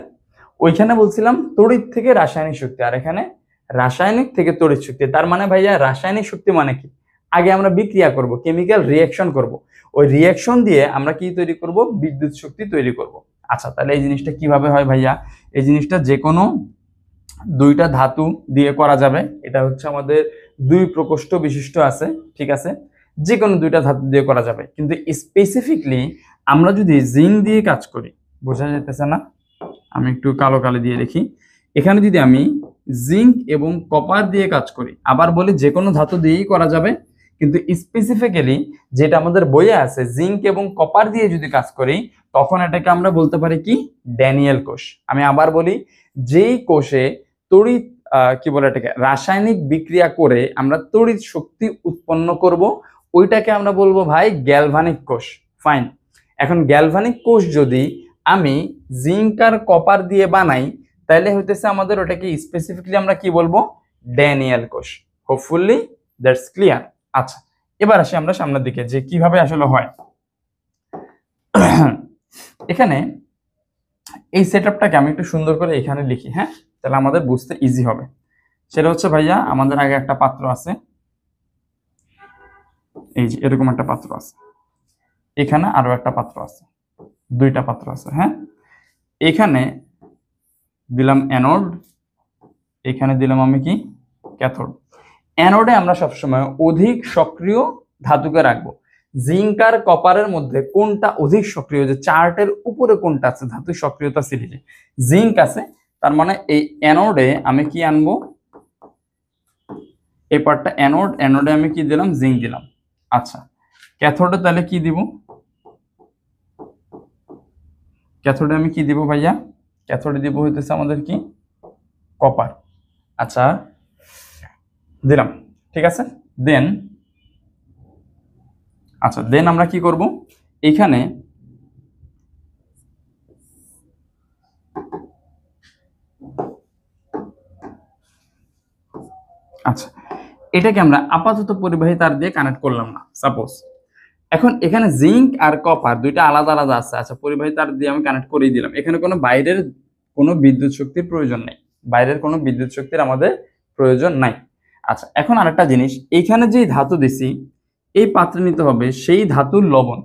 ওইখানে বলছিলাম তড়িৎ থেকে রাসায়নিক শক্তি, আর এখানে রাসায়নিক থেকে তড়িৎ শক্তি। তার মানে ভাইয়া রাসায়নিক শক্তি মানে কি, আগে আমরা বিক্রিয়া করব, কেমিক্যাল রিঅ্যাকশন করব, ওই রিঅ্যাকশন দিয়ে আমরা কি তৈরি করব, বিদ্যুৎ শক্তি তৈরি করব। আচ্ছা, তাহলে এই জিনিসটা কিভাবে হয় ভাইয়া, এই জিনিসটা যে কোনো দুইটা ধাতু দিয়ে করা যাবে। এটা হচ্ছে আমাদের দুই প্রকোষ্ঠ বিশিষ্ট আছে, ঠিক আছে, যে কোনো দুইটা ধাতু দিয়ে করা যাবে। কিন্তু স্পেসিফিকলি আমরা যদি জিঙ্ক দিয়ে কাজ করি, বোঝা যাইতেছে না, আমি একটু কালো কালি দিয়ে দেখি, এখানে যদি আমি জিঙ্ক এবং কপার দিয়ে কাজ করি, আবার বলি যে কোনো ধাতু দিয়েই করা যাবে, কিন্তু স্পেসিফিক্যালি যেটা আমাদের বইয়ে আছে জিঙ্ক এবং কপার দিয়ে যদি কাজ করি, তখন এটাকে আমরা বলতে পারি কি, ড্যানিয়েল কোষ। আমি আবার বলি, যেই কোষে তড়িৎ কি বলে এটাকে, রাসায়নিক বিক্রিয়া করে আমরা তড়িৎ শক্তি উৎপন্ন করব, ওইটাকে আমরা বলবো ভাই গ্যালভানিক কোষ। ফাইন। এখন গ্যালভানিক কোষ যদি আমি জিঙ্ক আর কপার দিয়ে বানাই, তাহলে হইতেছে আমাদের ওটাকে স্পেসিফিকলি আমরা কি বলবো, ড্যানিয়েল কোষ। Hopefully that's clear. আচ্ছা, এবার আসি আমরা সামনের দিকে যে কিভাবে আসলে হয়। এখানে এই সেটআপটাকে আমি একটু সুন্দর করে এখানে লিখি, হ্যাঁ, তাহলে আমাদের বুঝতে ইজি হবে। সেটা হচ্ছে ভাইয়া, আমাদের আগে একটা পাত্র আছে, এই যে এরকম একটা পাত্র আছে, এখানে আরো একটা পাত্র আছে, দুইটা পাত্র আছে, হ্যাঁ। এখানে দিলাম অ্যানোড, এখানে দিলাম আমি কি, ক্যাথোড। অ্যানোডে আমরা সবসময় অধিক সক্রিয় ধাতুকে রাখবো। জিঙ্ক আর কপারের মধ্যে কোনটা অধিক সক্রিয়, যে চার্টের উপরে কোনটা আছে ধাতু সক্রিয়তা সিরিজে, জিঙ্ক আছে। তার মানে এই অ্যানোডে আমি কি আনবো, এই পার্টটা অ্যানোড, অ্যানোডে আমি কি দিলাম, জিঙ্ক দিলাম। আচ্ছা, ক্যাথোডে তাহলে কি দিব, ক্যাথোডে আমি কি দিব ভাইয়া, ক্যাথোডে দিব হইতেছে আমাদের কি, কপার। আচ্ছা, দিলাম, ঠিক আছে। দেন আচ্ছা, দেন আমরা কি করব, এখানে আচ্ছা, এটাকে আমরা আপাতত পরিবাহী তার দিয়ে কানেক্ট করলাম না সাপোজ। এখন এখানে জিঙ্ক আর কপার দুইটা আলাদা আলাদা আছে। আচ্ছা, পরিবাহী তার দিয়ে আমি কানেক্ট করেই দিলাম, এখানে কোনো বাইরের কোনো বিদ্যুৎ শক্তির প্রয়োজন নেই, বাইরের কোনো বিদ্যুৎ শক্তির আমাদের প্রয়োজন নাই। আচ্ছা, এখন আরেকটা জিনিস, এইখানে যে ধাতু দিছি, এই পাত্রে নিতে হবে সেই ধাতুর লবণ,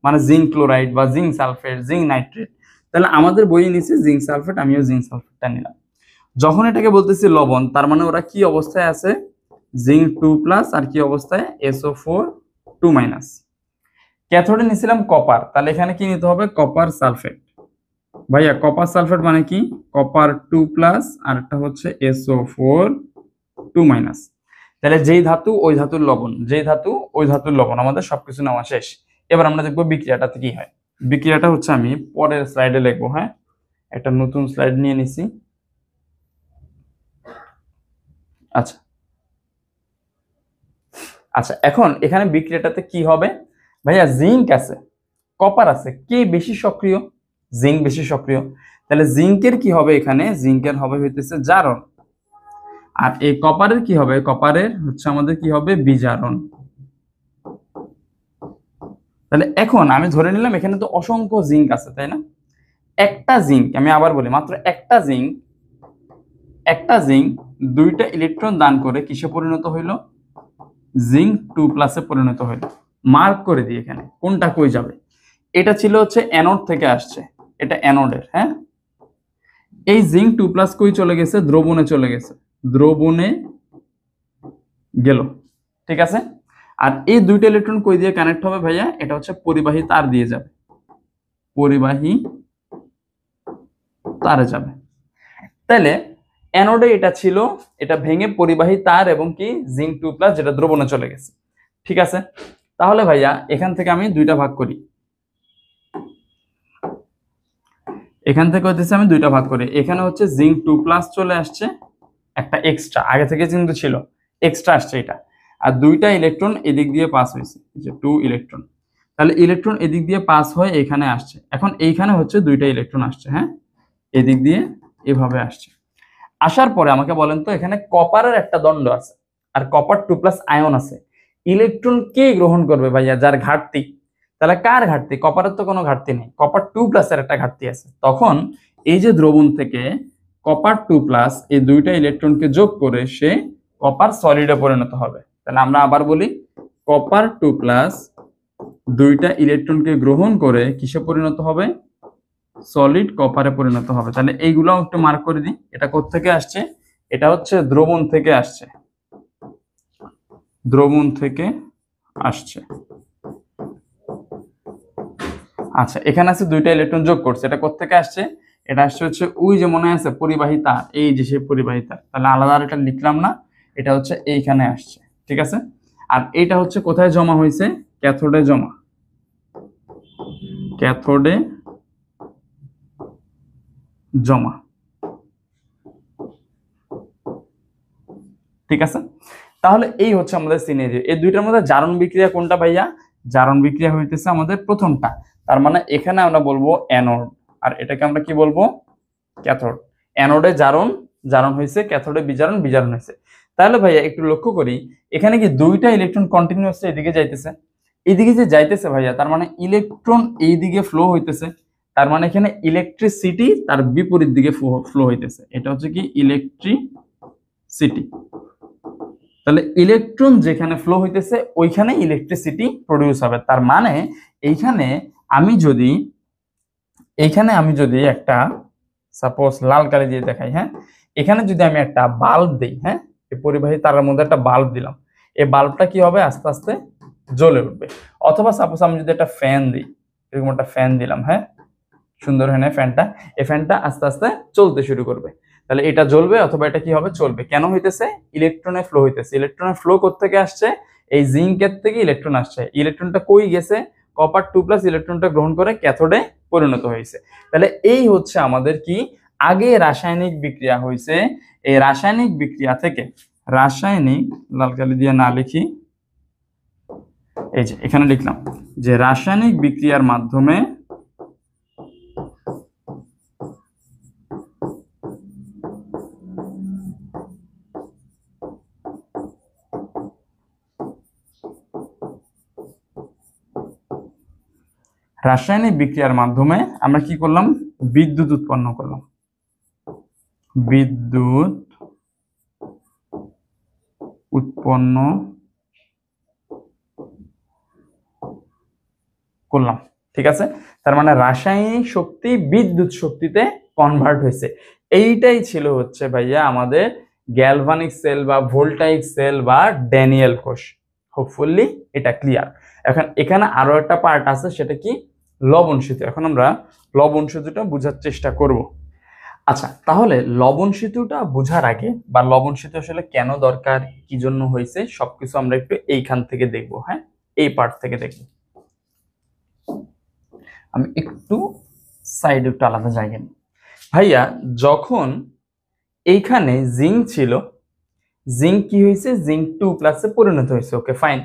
মানে জিঙ্ক ক্লোরাইড বা জিঙ্ক সালফেট, জিঙ্ক নাইট্রেট। তাহলে আমাদের বইয়ে নিচে জিঙ্ক সালফেট, আমিও জিঙ্ক সালফেটটা নিলাম। যখন এটাকে বলতেছি লবণ, তার মানে ওরা কি অবস্থায় আছে, জিঙ্ক 2+ আর কি অবস্থায়, SO4 2-। ক্যাথোডে নিছিলাম কপার, তাহলে এখানে কি নিতে হবে, কপার সালফেট। ভাইয়া কপার সালফেট মানে কি, কপার 2+ আর একটা হচ্ছে SO4 2-। তাহলে যেই ধাতু ওই ধাতুর লবণ, যেই ধাতু ওই ধাতুর লবণ, আমাদের সবকিছু নেওয়া শেষ। এবার আমরা দেখবো বিক্রিয়াটাতে কি হয়। বিক্রিয়াটা হচ্ছে আমি পরের স্লাইডে লিখবো, হ্যাঁ, একটা নতুন স্লাইড নিয়ে নিছি। আচ্ছা আচ্ছা, এখন এখানে বিক্রিয়াটাতে কি হবে ভাইয়া, জিঙ্ক আছে, কপার আছে, কে বেশি সক্রিয়, জিঙ্ক বেশি সক্রিয়। তাহলে জিঙ্কের কি হবে, এখানে জিঙ্কের হবে হইতেছে জারণ, আর এই কপারের কি হবে, কপারের হচ্ছে আমাদের কি হবে, বিজারণ। তাহলে এখন আমি ধরে নিলাম এখানে তো অসংখ্য জিঙ্ক আছে, তাই না, একটা জিঙ্ক, আমি আবার বলি মাত্র একটা জিঙ্ক, একটা জিঙ্ক দুইটা ইলেকট্রন দান করে কিসে পরিণত হইল, জিঙ্ক 2+ পরিণত হইল। মার্ক করে দিই এখানে কোনটা কই যাবে। এটা ছিল হচ্ছে অ্যানোড থেকে আসছে, এটা অ্যানোডের, হ্যাঁ। এই জিঙ্ক 2+ কই চলে গেছে, দ্রবণে চলে গেছে, দ্রবণে গেল, ঠিক আছে। আর এই দুইটা ইলেকট্রন কই দিয়ে কানেক্ট হবে ভাইয়া, এটা হচ্ছে পরিবাহী তার দিয়ে যাবে, পরিবাহী তারে যাবে। তাহলে অ্যানোডে এটা ছিল, এটা ভেঙে পরিবাহী তার এবং কি জিঙ্ক 2+ যেটা দ্রবণে চলে গেছে, ঠিক আছে। তাহলে ভাইয়া এখান থেকে আমি দুইটা ভাগ করি, এখান থেকে হচ্ছে আমি দুইটা ভাগ করি। এখানে হচ্ছে জিঙ্ক 2+ চলে আসছে, একটা এক্সট্রা আগে থেকে কিন্তু ছিল, এক্সট্রা আসছে এটা, আর দুইটা ইলেকট্রন এদিক দিয়ে পাস হয়েছে, যে 2 ইলেকট্রন। তাহলে ইলেকট্রন এদিক দিয়ে পাস হয়ে এখানে আসছে, এখন এইখানে হচ্ছে দুইটা ইলেকট্রন আসছে, হ্যাঁ, এদিক দিয়ে এভাবে আসছে। আসার পরে আমাকে বলেন তো, এখানে কপারের একটা দণ্ড আছে আর কপার 2+ আয়ন আছে, ইলেকট্রন কে গ্রহণ করবে ভাইয়া, যার ঘাটতি। তাহলে কার ঘাটতি? কপারের তো কোনো ঘাটতি নেই, কপার 2+ এর একটা ঘাটতি আছে। তখন এই যে দ্রবণ থেকে কপার 2+ এই দুইটা ইলেকট্রনকে যোগ করে সে কপার সলিডে পরিণত হবে। তাহলে আমরা আবার বলি, কপার 2+ দুইটা ইলেকট্রনকে গ্রহণ করে কিসে পরিণত হবে? সলিড কপারে পরিণত হবে। তাহলে এইগুলো একটু মার্ক করে দিই। এটা কোত্থেকে আসছে? এটা হচ্ছে দ্রবণ থেকে আসছে, দ্রবণ থেকে আসছে। আচ্ছা, এখানে আছে দুইটা ইলেকট্রন যোগ করছে, এটা কোত্থেকে আসছে? এটা আসছে হচ্ছে ওই যে মনে আছে পরিবাহী তার, এই যে সেই পরিবাহী তার। তাহলে আলাদা আর এটা লিখলাম না, এটা হচ্ছে এইখানে আসছে, ঠিক আছে। আর এটা হচ্ছে কোথায় জমা হয়েছে? ক্যাথোডে জমা, ক্যাথোডে জমা, ঠিক আছে। তাহলে এই হচ্ছে আমাদের সিনারিও। এই দুইটার মধ্যে জারণ বিক্রিয়া কোনটা ভাইয়া? জারণ বিক্রিয়া হইতেছে আমাদের প্রথমটা। তার মানে এখানে আমরা বলবো অ্যানোড, আর এটাকে আমরা কি বলবো? ক্যাথোড। অ্যানোডে জারণ, জারণ হয়েছে, ক্যাথোডে বিজারণ, বিজারণ হয়েছে। তাহলে ভাইয়া একটু লক্ষ্য করি, এখানে কি দুইটা ইলেকট্রন কন্টিনিউয়াসলি এদিকে যাইতেছে? এইদিকে যে যাইতেছে ভাইয়া, তার মানে ইলেকট্রন এইদিকে ফ্লো হইতেছে, তার মানে এখানে ইলেকট্রিসিটি তার বিপরীত দিকে ফ্লো হইতেছে। এটা হচ্ছে কি ইলেকট্রিসিটি। তাহলে ইলেকট্রন যেখানে ফ্লো হইতেছে ওইখানে ইলেকট্রিসিটি প্রডিউস হবে। তার মানে এইখানে আমি যদি একটা সাপোজ লাল কালি দিয়ে দেখাই, হ্যাঁ, এখানে যদি আমি একটা বাল্ব দিই, হ্যাঁ, এই পরিবাহী তারের মধ্যে একটা বাল্ব দিলাম, এই বাল্বটা কি হবে? আস্তে আস্তে জ্বলে উঠবে। অথবা সাপোজ আমি যদি একটা ফ্যান দিই, এরকম একটা ফ্যান দিলাম, হ্যাঁ, সুন্দর হয় না ফ্যানটা? এই ফ্যানটা আস্তে আস্তে চলতে শুরু করবে। তাহলে এটা জ্বলবে অথবা এটা কি হবে? চলবে। কেন হইতেছে? ইলেকট্রনের ফ্লো হইতেছে। ইলেকট্রনের ফ্লো কোত্থেকে আসছে? এই জিঙ্কের থেকে ইলেকট্রন আসছে। ইলেকট্রনটা কই গেছে? কপার 2+ ইলেকট্রনটা গ্রহণ করে ক্যাথোডে পরিণত হয়েছে। তাহলে এই হচ্ছে আমাদের কি আগে রাসায়নিক বিক্রিয়া হয়েছে। এই রাসায়নিক বিক্রিয়া থেকে, রাসায়নিক, লাল কালি দিয়ে না লিখি, এই যে এখানে লিখলাম যে রাসায়নিক বিক্রিয়ার মাধ্যমে রাসায়নিক বিক্রিয়ার মাধ্যমে আমরা কি করলাম? বিদ্যুৎ উৎপন্ন করলাম, বিদ্যুৎ উৎপন্ন করলাম, ঠিক আছে। তার মানে রাসায়নিক শক্তি বিদ্যুৎ শক্তিতে কনভার্ট হয়েছে। এইটাই ছিল হচ্ছে ভাইয়া আমাদের গ্যালভানিক সেল বা ভোল্টাইক সেল বা ড্যানিয়েল কোষ। হোপফুলি এটা ক্লিয়ার। এখন এখানে আরো একটা পার্ট আছে, সেটা কি? লবণ সেতু। এখন আমরা লবণ সেতুটা বোঝার চেষ্টা করব। আচ্ছা, তাহলে লবণ সেতুটা বোঝার আগে, বা লবণ সেতু আসলে কেন দরকার, কি জন্য হয়েছে, সবকিছু আমরা একটু এইখান থেকে দেখবো, হ্যাঁ, এই পার্ট থেকে দেখবো। আমি একটু সাইড একটু আলাদা জায়গা নিই। ভাইয়া, যখন এইখানে জিঙ্ক ছিল, জিঙ্ক কি হয়েছে? জিঙ্ক 2+ পরিণত হয়েছে, ওকে ফাইন।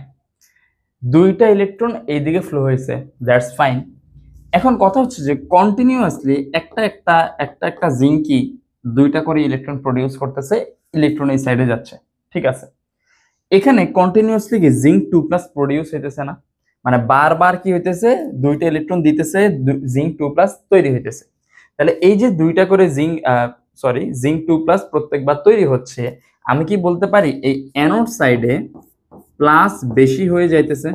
দুইটা ইলেকট্রন এইদিকে ফ্লো হয়েছে, দ্যাটস ফাইন। এখন কথা হচ্ছে যে কন্টিনিউয়াসলি একটা একটা একটা একটা জিঙ্কই দুইটা করে ইলেকট্রন প্রডিউস করতেছে, ইলেকট্রন এই সাইডে যাচ্ছে, ঠিক আছে। এখানে কন্টিনিউয়াসলি কি জিঙ্ক 2+ প্রডিউস হইতেছে না? মানে বারবার কি হইতেছে? দুইটা ইলেকট্রন দিতেছে, জিঙ্ক 2+ তৈরি হইতেছে। তাহলে এই যে দুইটা করে জিঙ্ক 2+ প্রত্যেকবার তৈরি হচ্ছে, আমি কি বলতে পারি এই অ্যানোড সাইডে প্লাস বেশি হয়ে যাইতেছে?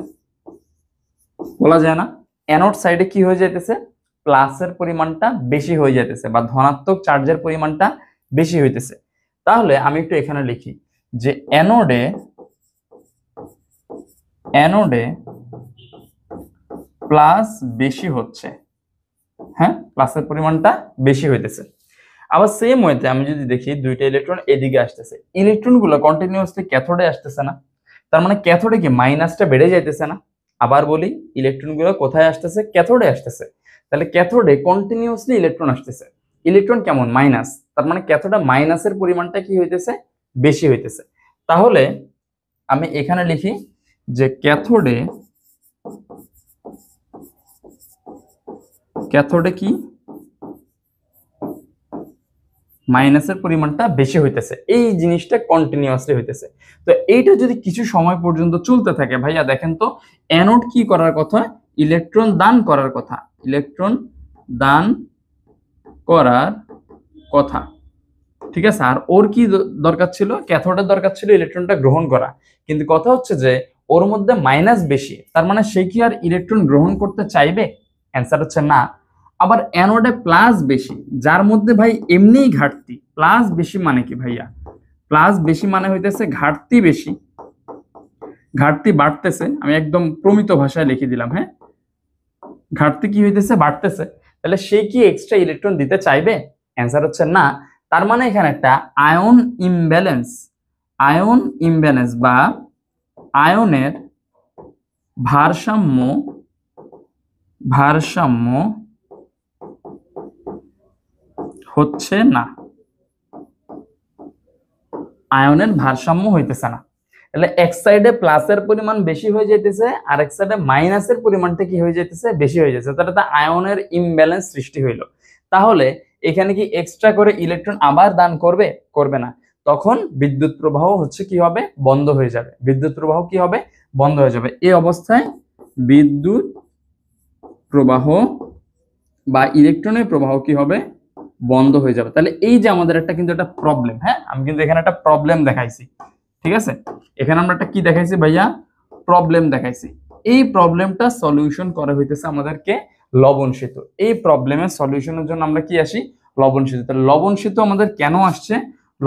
বলা যায় না? অ্যানোড সাইডে কি হয়ে যাইতেছে? প্লাসের পরিমাণটা বেশি হয়ে যাইতেছে, বা ধনাত্মক চার্জের পরিমাণটা বেশি হইতেছে। তাহলে আমি একটু এখানে লিখি যে অ্যানোডে প্লাস বেশি হচ্ছে, হ্যাঁ, প্লাসের পরিমাণটা বেশি হইতেছে। আবার সেম ওয়েতে আমি যদি দেখি দুইটা ইলেকট্রন এদিকে আসতেছে, ইলেকট্রনগুলো কন্টিনিউয়াসলি ক্যাথোডে আসতেছে না? তার মানে ক্যাথোডে কি মাইনাসটা বেড়ে যাইতেছে না? আবার বলি, ইলেকট্রনগুলো কোথায় আসতেছে? ক্যাথোডে আসতেছে। তাহলে ক্যাথোডে কন্টিনিউয়াসলি ইলেকট্রন আসতেছে, ইলেকট্রন কেমন? মাইনাস। তার মানে ক্যাথোডে মাইনাসের পরিমাণটা কি হইতেছে? বেশি হইতেছে। তাহলে আমি এখানে লিখি যে ক্যাথোডে কি মাইনাসের পরিমাণটা বেশি হইতেছে, এই জিনিসটা কন্টিনিউয়াসলি হইতেছে। তো এইটা যদি কিছু সময় পর্যন্ত চলতে থাকে ভাইয়া, দেখেন তো অ্যানোড কি করার কথা? ইলেকট্রন দান করার কথা, ইলেকট্রন দান করার কথা, ঠিক আছে। আর ওর কি দরকার ছিল, ক্যাথোডের দরকার ছিল ইলেকট্রনটা গ্রহণ করা, কিন্তু কথা হচ্ছে যে ওর মধ্যে মাইনাস বেশি, তার মানে সে কি আর ইলেকট্রন গ্রহণ করতে চাইবে? অ্যান্সার হচ্ছে না। আবার অ্যানোডে প্লাস বেশি, যার মধ্যে ভাই এমনিই ঘাটতি। প্লাস বেশি মানে কি ভাইয়া? প্লাস বেশি মানে হইতেছে ঘাটতি বেশি, ঘাটতি বাড়তেছে। আমি একদম প্রমিত ভাষায় লিখে দিলাম, হ্যাঁ, ঘাটতি কি হইতেছে? বাড়তেছে। তাহলে সে কি এক্সট্রা ইলেকট্রন দিতে চাইবে? অ্যান্সার হচ্ছে না। তার মানে এখানে একটা আয়ন ইমব্যালেন্স, আয়ন ইমব্যালেন্স বা আয়নের ভারসাম্য, ভারসাম্য হচ্ছে না, আয়নের ভারসাম্য হইতেছে না। তাহলে এক সাইডে প্লাসের পরিমাণ বেশি হয়ে যাইতেছে, আর এক সাইডে মাইনাসের পরিমাণটা কি হয়ে যাইতেছে? বেশি হয়ে যাচ্ছে। তাহলে তা আয়নের ইমব্যালেন্স সৃষ্টি হইল। তাহলে এখানে কি এক্সট্রা করে ইলেকট্রন আবার দান করবে? করবে না। তখন বিদ্যুৎ প্রবাহ হচ্ছে কি হবে? বন্ধ হয়ে যাবে। বিদ্যুৎ প্রবাহ কি হবে? বন্ধ হয়ে যাবে। এই অবস্থায় বিদ্যুৎ প্রবাহ বা ইলেকট্রনের প্রবাহ কি হবে? বন্ধ হয়ে যাবে। তাহলে এই যে আমাদের একটা কিন্তু একটা প্রবলেম, হ্যাঁ, আমি কিন্তু এখানে একটা প্রবলেম দেখাইছি, ঠিক আছে। এখানে আমরা একটা কি দেখাইছি ভাইয়া? প্রবলেম দেখাইছি। এই প্রবলেমটা সলিউশন করা হইতেছে আমাদেরকে লবণ সেতু। এই প্রবলেমের সলিউশনের জন্য আমরা কি আসি? লবণ সেতু। তাহলে লবণ সেতু আমাদের কেন আসছে?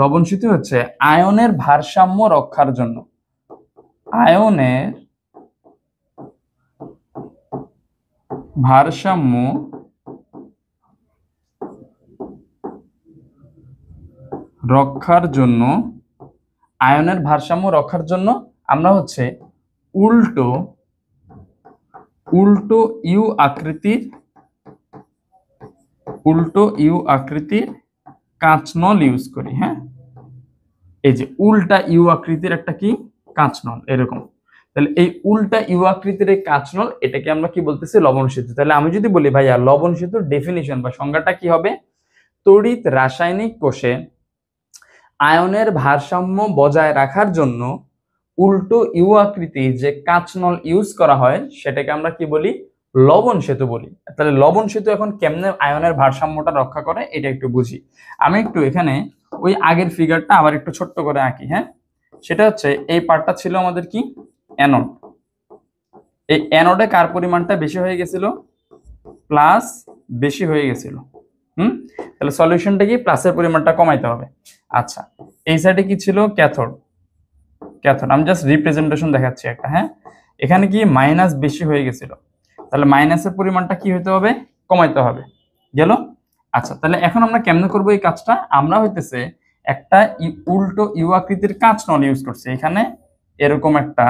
লবণ সেতু হচ্ছে আয়নের ভারসাম্য রক্ষার জন্য, আয়নের ভারসাম্য রক্ষার জন্য, আয়নের ভারসাম্য রক্ষার জন্য আমরা হচ্ছে উল্টো উল্টো ইউ আকৃতির, উল্টো ইউ আকৃতির কাঁচনল ইউজ করি, হ্যাঁ। এই যে উল্টা ইউ আকৃতির একটা কি কাঁচনল এরকম। তাহলে এই উল্টা ইউ আকৃতির এই কাঁচনল, এটাকে আমরা কি বলতেছি? লবণ সেতু। তাহলে আমি যদি বলি ভাইয়া লবণ সেতুর ডেফিনিশন বা সংজ্ঞাটা কি হবে? তড়িৎ রাসায়নিক কোষে আয়নের ভারসাম্য বজায় রাখার জন্য উল্টো ইউ আকৃতির যে কাঁচনল ইউজ করা হয় সেটাকে আমরা কি বলি? লবণ সেতু বলি। তাহলে লবণ সেতু এখন কেমনে আয়নের ভারসাম্যটা রক্ষা করে এটা একটু বুঝি। আমি একটু এখানে ওই আগের ফিগারটা আবার একটু ছোট্ট করে আঁকি, হ্যাঁ। সেটা হচ্ছে এই পার্টটা ছিল আমাদের কি? অ্যানোড। এই অ্যানোডে কার পরিমাণটা বেশি হয়ে গেছিল? প্লাস বেশি হয়ে গেছিল। তাহলে সলিউশনটা কি? প্লাসের পরিমাণটা কমাইতে হবে। আচ্ছা, এই সাইডে কি ছিল? ক্যাথোড। ক্যাথোড আমি জাস্ট রিপ্রেজেন্টেশন দেখাচ্ছি একটা, হ্যাঁ। এখানে কি মাইনাস বেশি হয়ে গেছিল, তাহলে মাইনাসের পরিমাণটা কি হতে হবে? কমাইতে হবে। গেল? আচ্ছা, তাহলে এখন আমরা কেমনে করব এই কাজটা? আমরা হইতেছে একটা উল্টো ইউ আকৃতির কাঁচনল ইউজ করছি এখানে, এরকম একটা।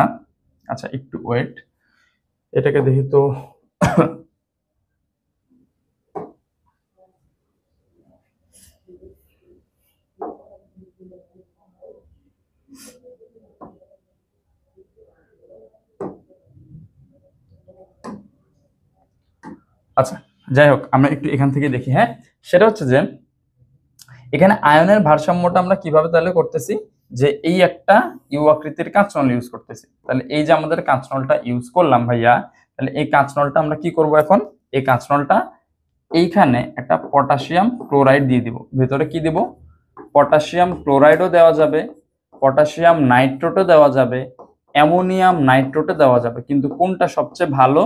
আচ্ছা একটু ওয়েট, এটাকে দেখি তো। আচ্ছা যাই হোক, আমরা একটু এখান থেকে দেখি, হ্যাঁ। সেটা হচ্ছে যে এখানে আয়নের ভারসাম্যটা আমরা কিভাবে তাহলে করতেছি? যে এই একটা ইউ আকৃতির কাঁচনল ইউজ করতেছি। তাহলে এই যে আমাদের কাঁচনলটা ইউজ করলাম ভাইয়া, তাহলে এই কাঁচনলটা আমরা কি করব এখন? এই কাঁচনলটা এইখানে একটা পটাশিয়াম ক্লোরাইড দিয়ে দিব। ভেতরে কি দিব? পটাশিয়াম ক্লোরাইডও দেওয়া যাবে, পটাশিয়াম নাইট্রেটও দেওয়া যাবে, অ্যামোনিয়াম নাইট্রেটও দেওয়া যাবে। কিন্তু কোনটা সবচেয়ে ভালো?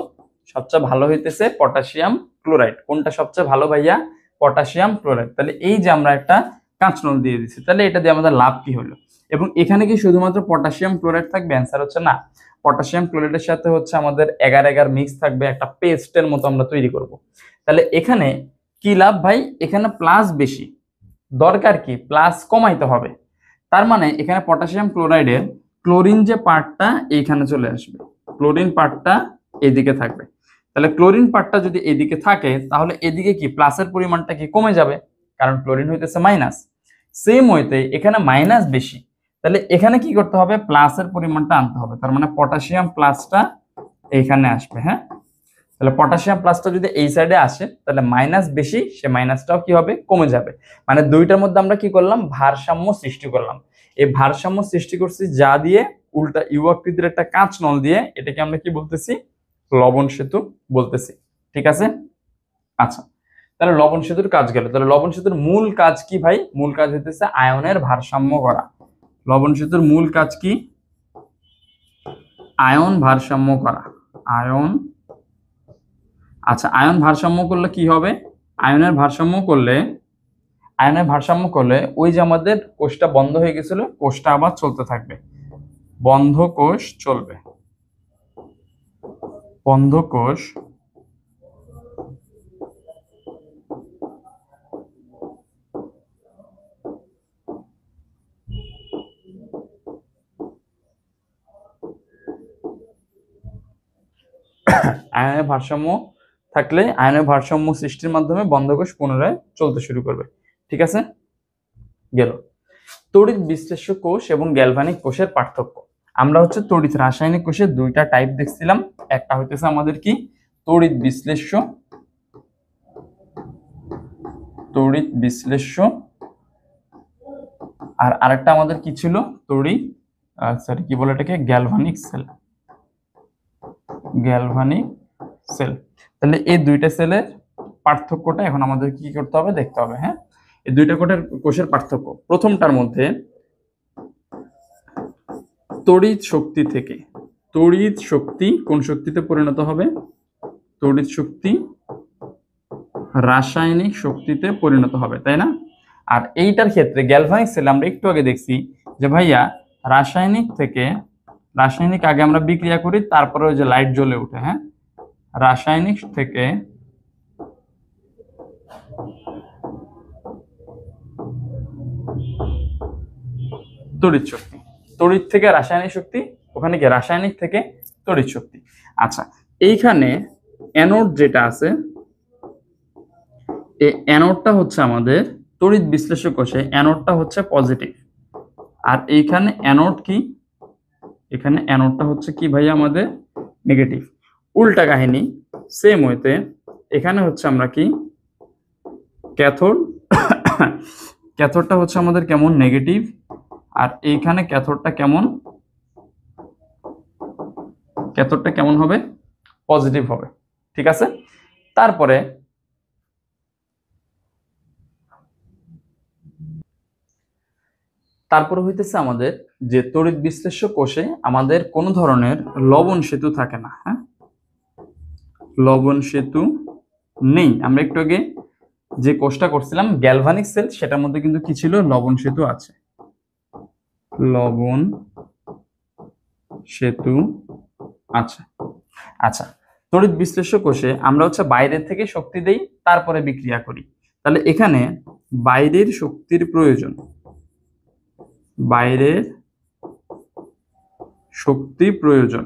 সবচেয়ে ভালো হইতেছে পটাশিয়াম ক্লোরাইড। কোনটা সবচেয়ে ভালো ভাইয়া? Potassium chloride. তাহলে এই যে আমরা একটা কাঁচনল দিয়ে দিচ্ছি, তাহলে এটা দিয়ে আমাদের লাভ কি হলো? এবং এখানে কি শুধুমাত্র পটাশিয়াম ক্লোরাইড থাকবে? অ্যান্সার হচ্ছে না। পটাশিয়াম ক্লোরাইডের সাথে হচ্ছে আমাদের এগার এগার মিক্স থাকবে, একটা পেস্টের মতো আমরা তৈরি করব। তাহলে এখানে কি লাভ ভাই? এখানে প্লাস বেশি, দরকার কি? প্লাস কমাইতে হবে। তার মানে এখানে পটাশিয়াম ক্লোরাইডের ক্লোরিন যে পার্টটা এইখানে চলে আসবে, ক্লোরিন পার্টটা এদিকে থাকবে। তাহলে ক্লোরিন পার্টটা যদি এদিকে থাকে তাহলে এদিকে কি প্লাসের পরিমাণটা কি কমে যাবে, কারণ ক্লোরিন হইতেছে মাইনাস। সেম ওয়েতে এখানে মাইনাস বেশি, তাহলে এখানে কি করতে হবে? প্লাসের পরিমাণটা আনতে হবে। তার মানে পটাশিয়াম প্লাসটা এইখানে আসবে, হ্যাঁ। তাহলে পটাশিয়াম প্লাসটা যদি এই সাইডে আসে তাহলে মাইনাস বেশি, সে মাইনাসটাও কি হবে? কমে যাবে। মানে দুইটার মধ্যে আমরা কি করলাম? ভারসাম্য সৃষ্টি করলাম। এই ভারসাম্য সৃষ্টি করছি যা দিয়ে? উল্টা ইউ আকৃতির একটা কাঁচনল দিয়ে। এটাকে আমরা কি বলতেছি? লবণ সেতু বলতেছি। ঠিক আছে, আচ্ছা তাহলে লবণ সেতুর কাজ গেল। তাহলে লবণ সেতুর মূল কাজ কি ভাই? মূল কাজ হইতেছে আয়নের ভারসাম্য করা। লবণ সেতুর মূল কাজ কি? আয়ন ভারসাম্য করা। আয়ন, আচ্ছা আয়ন ভারসাম্য করলে কি হবে? আয়নের ভারসাম্য করলে ওই যে আমাদের কোষটা বন্ধ হয়ে গেছিল, কোষটা আবার চলতে থাকবে। বন্ধ কোষ চলবে। বন্ধ কোষ আয়নের ভারসাম্য থাকলে আয়নের ভারসাম্য সৃষ্টির মাধ্যমে বন্ধ কোষ পুনরায় চলতে শুরু করবে। ঠিক আছে, গেল। তড়িৎ বিশ্লেষ্য কোষ এবং গ্যালভানিক কোষের পার্থক্য। আমরা হচ্ছে তড়িৎ রাসায়নিক কোষের দুইটা টাইপ দেখছিলাম। একটা হইতেছে আমাদের কি তড়িৎ বিশ্লেষ্য, আর আরেকটা আমাদের কি ছিল? তড়িৎ কি বলে এটাকে, গ্যালভানিক সেল। তাহলে এই দুইটা সেলের পার্থক্যটা এখন আমাদের কি করতে হবে, দেখতে হবে। হ্যাঁ, এই দুইটা কোষের পার্থক্য। প্রথমটার মধ্যে তড়িৎ শক্তি কোন শক্তিতে পরিণত হবে? তড়িৎ শক্তি রাসায়নিক শক্তিতে পরিণত হবে, তাই না? আর এইটার ক্ষেত্রে গ্যালভানিক সেল আমরা একটু আগে দেখছি যে ভাইয়া রাসায়নিক আগে আমরা বিক্রিয়া করি, তারপরে ওই যে লাইট জ্বলে ওঠে। হ্যাঁ, রাসায়নিক থেকে তড়িৎ শক্তি, তড়িৎ থেকে রাসায়নিক শক্তি, ওখানে কি রাসায়নিক থেকে তড়িৎ শক্তি। আচ্ছা, এইখানে অ্যানোড যেটা আছে, এই অ্যানোডটা হচ্ছে আমাদের তড়িৎ বিশ্লেষক কোষে অ্যানোডটা হচ্ছে পজিটিভ, আর এইখানে অ্যানোড কি, এখানে অ্যানোডটা হচ্ছে কি ভাইয়া আমাদের নেগেটিভ। উল্টা কাহিনী, সেম ওয়েতে এখানে হচ্ছে আমরা কি ক্যাথোডটা হচ্ছে আমাদের কেমন, নেগেটিভ, আর এইখানে ক্যাথোডটা কেমন হবে, পজিটিভ হবে। ঠিক আছে, তারপরে হইতেছে আমাদের যে তড়িৎ বিশ্লেষ্য কোষে আমাদের কোনো ধরনের লবণ সেতু থাকে না। হ্যাঁ, লবণ সেতু নেই। আমরা একটু আগে যে কোষটা করছিলাম গ্যালভানিক সেল, সেটার মধ্যে কিন্তু কি ছিল, লবণ সেতু আছে। লবণ সেতু আচ্ছা, আচ্ছা তড়িৎ বিশ্লেষ্য কোষে আমরা হচ্ছে বাইরের থেকে শক্তি দেই, তারপরে বিক্রিয়া করি। তাহলে এখানে বাইরের শক্তির প্রয়োজন, বাইরের শক্তি প্রয়োজন।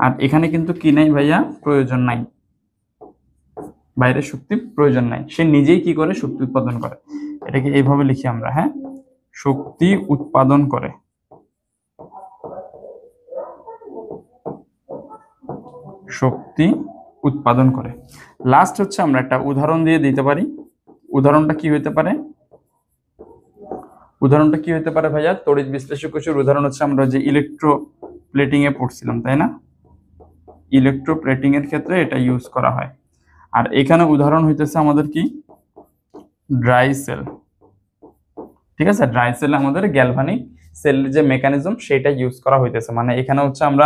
আর এখানে কিন্তু কি নাই ভাইয়া, প্রয়োজন নাই, বাইরের শক্তি প্রয়োজন নাই। সে নিজেই কি করে, শক্তি উৎপাদন করে। এটাকে এইভাবে লিখি আমরা। হ্যাঁ, শক্তি উৎপাদন করে। শক্তি উৎপাদন করে। লাস্ট হচ্ছে আমরা একটা উদাহরণ দিয়ে দিতে পারি। উদাহরণটা কি হইতে পারে? ভাইয়া, তড়িৎ বিশ্লেষক কোষের উদাহরণ হচ্ছে আমরা যে ইলেকট্রোপ্লেটিং এ পড়ছিলাম, তাই না? ইলেকট্রোপ্লেটিং এর ক্ষেত্রে এটা ইউজ করা হয়। আর এখানে উদাহরণ হইতেছে আমাদের কি, ড্রাই সেল। ঠিক আছে, ড্রাই সেলে আমাদের গ্যালভানিক সেলের যে মেকানিজম সেটা ইউজ করা হইতেছে। মানে এখানে হচ্ছে আমরা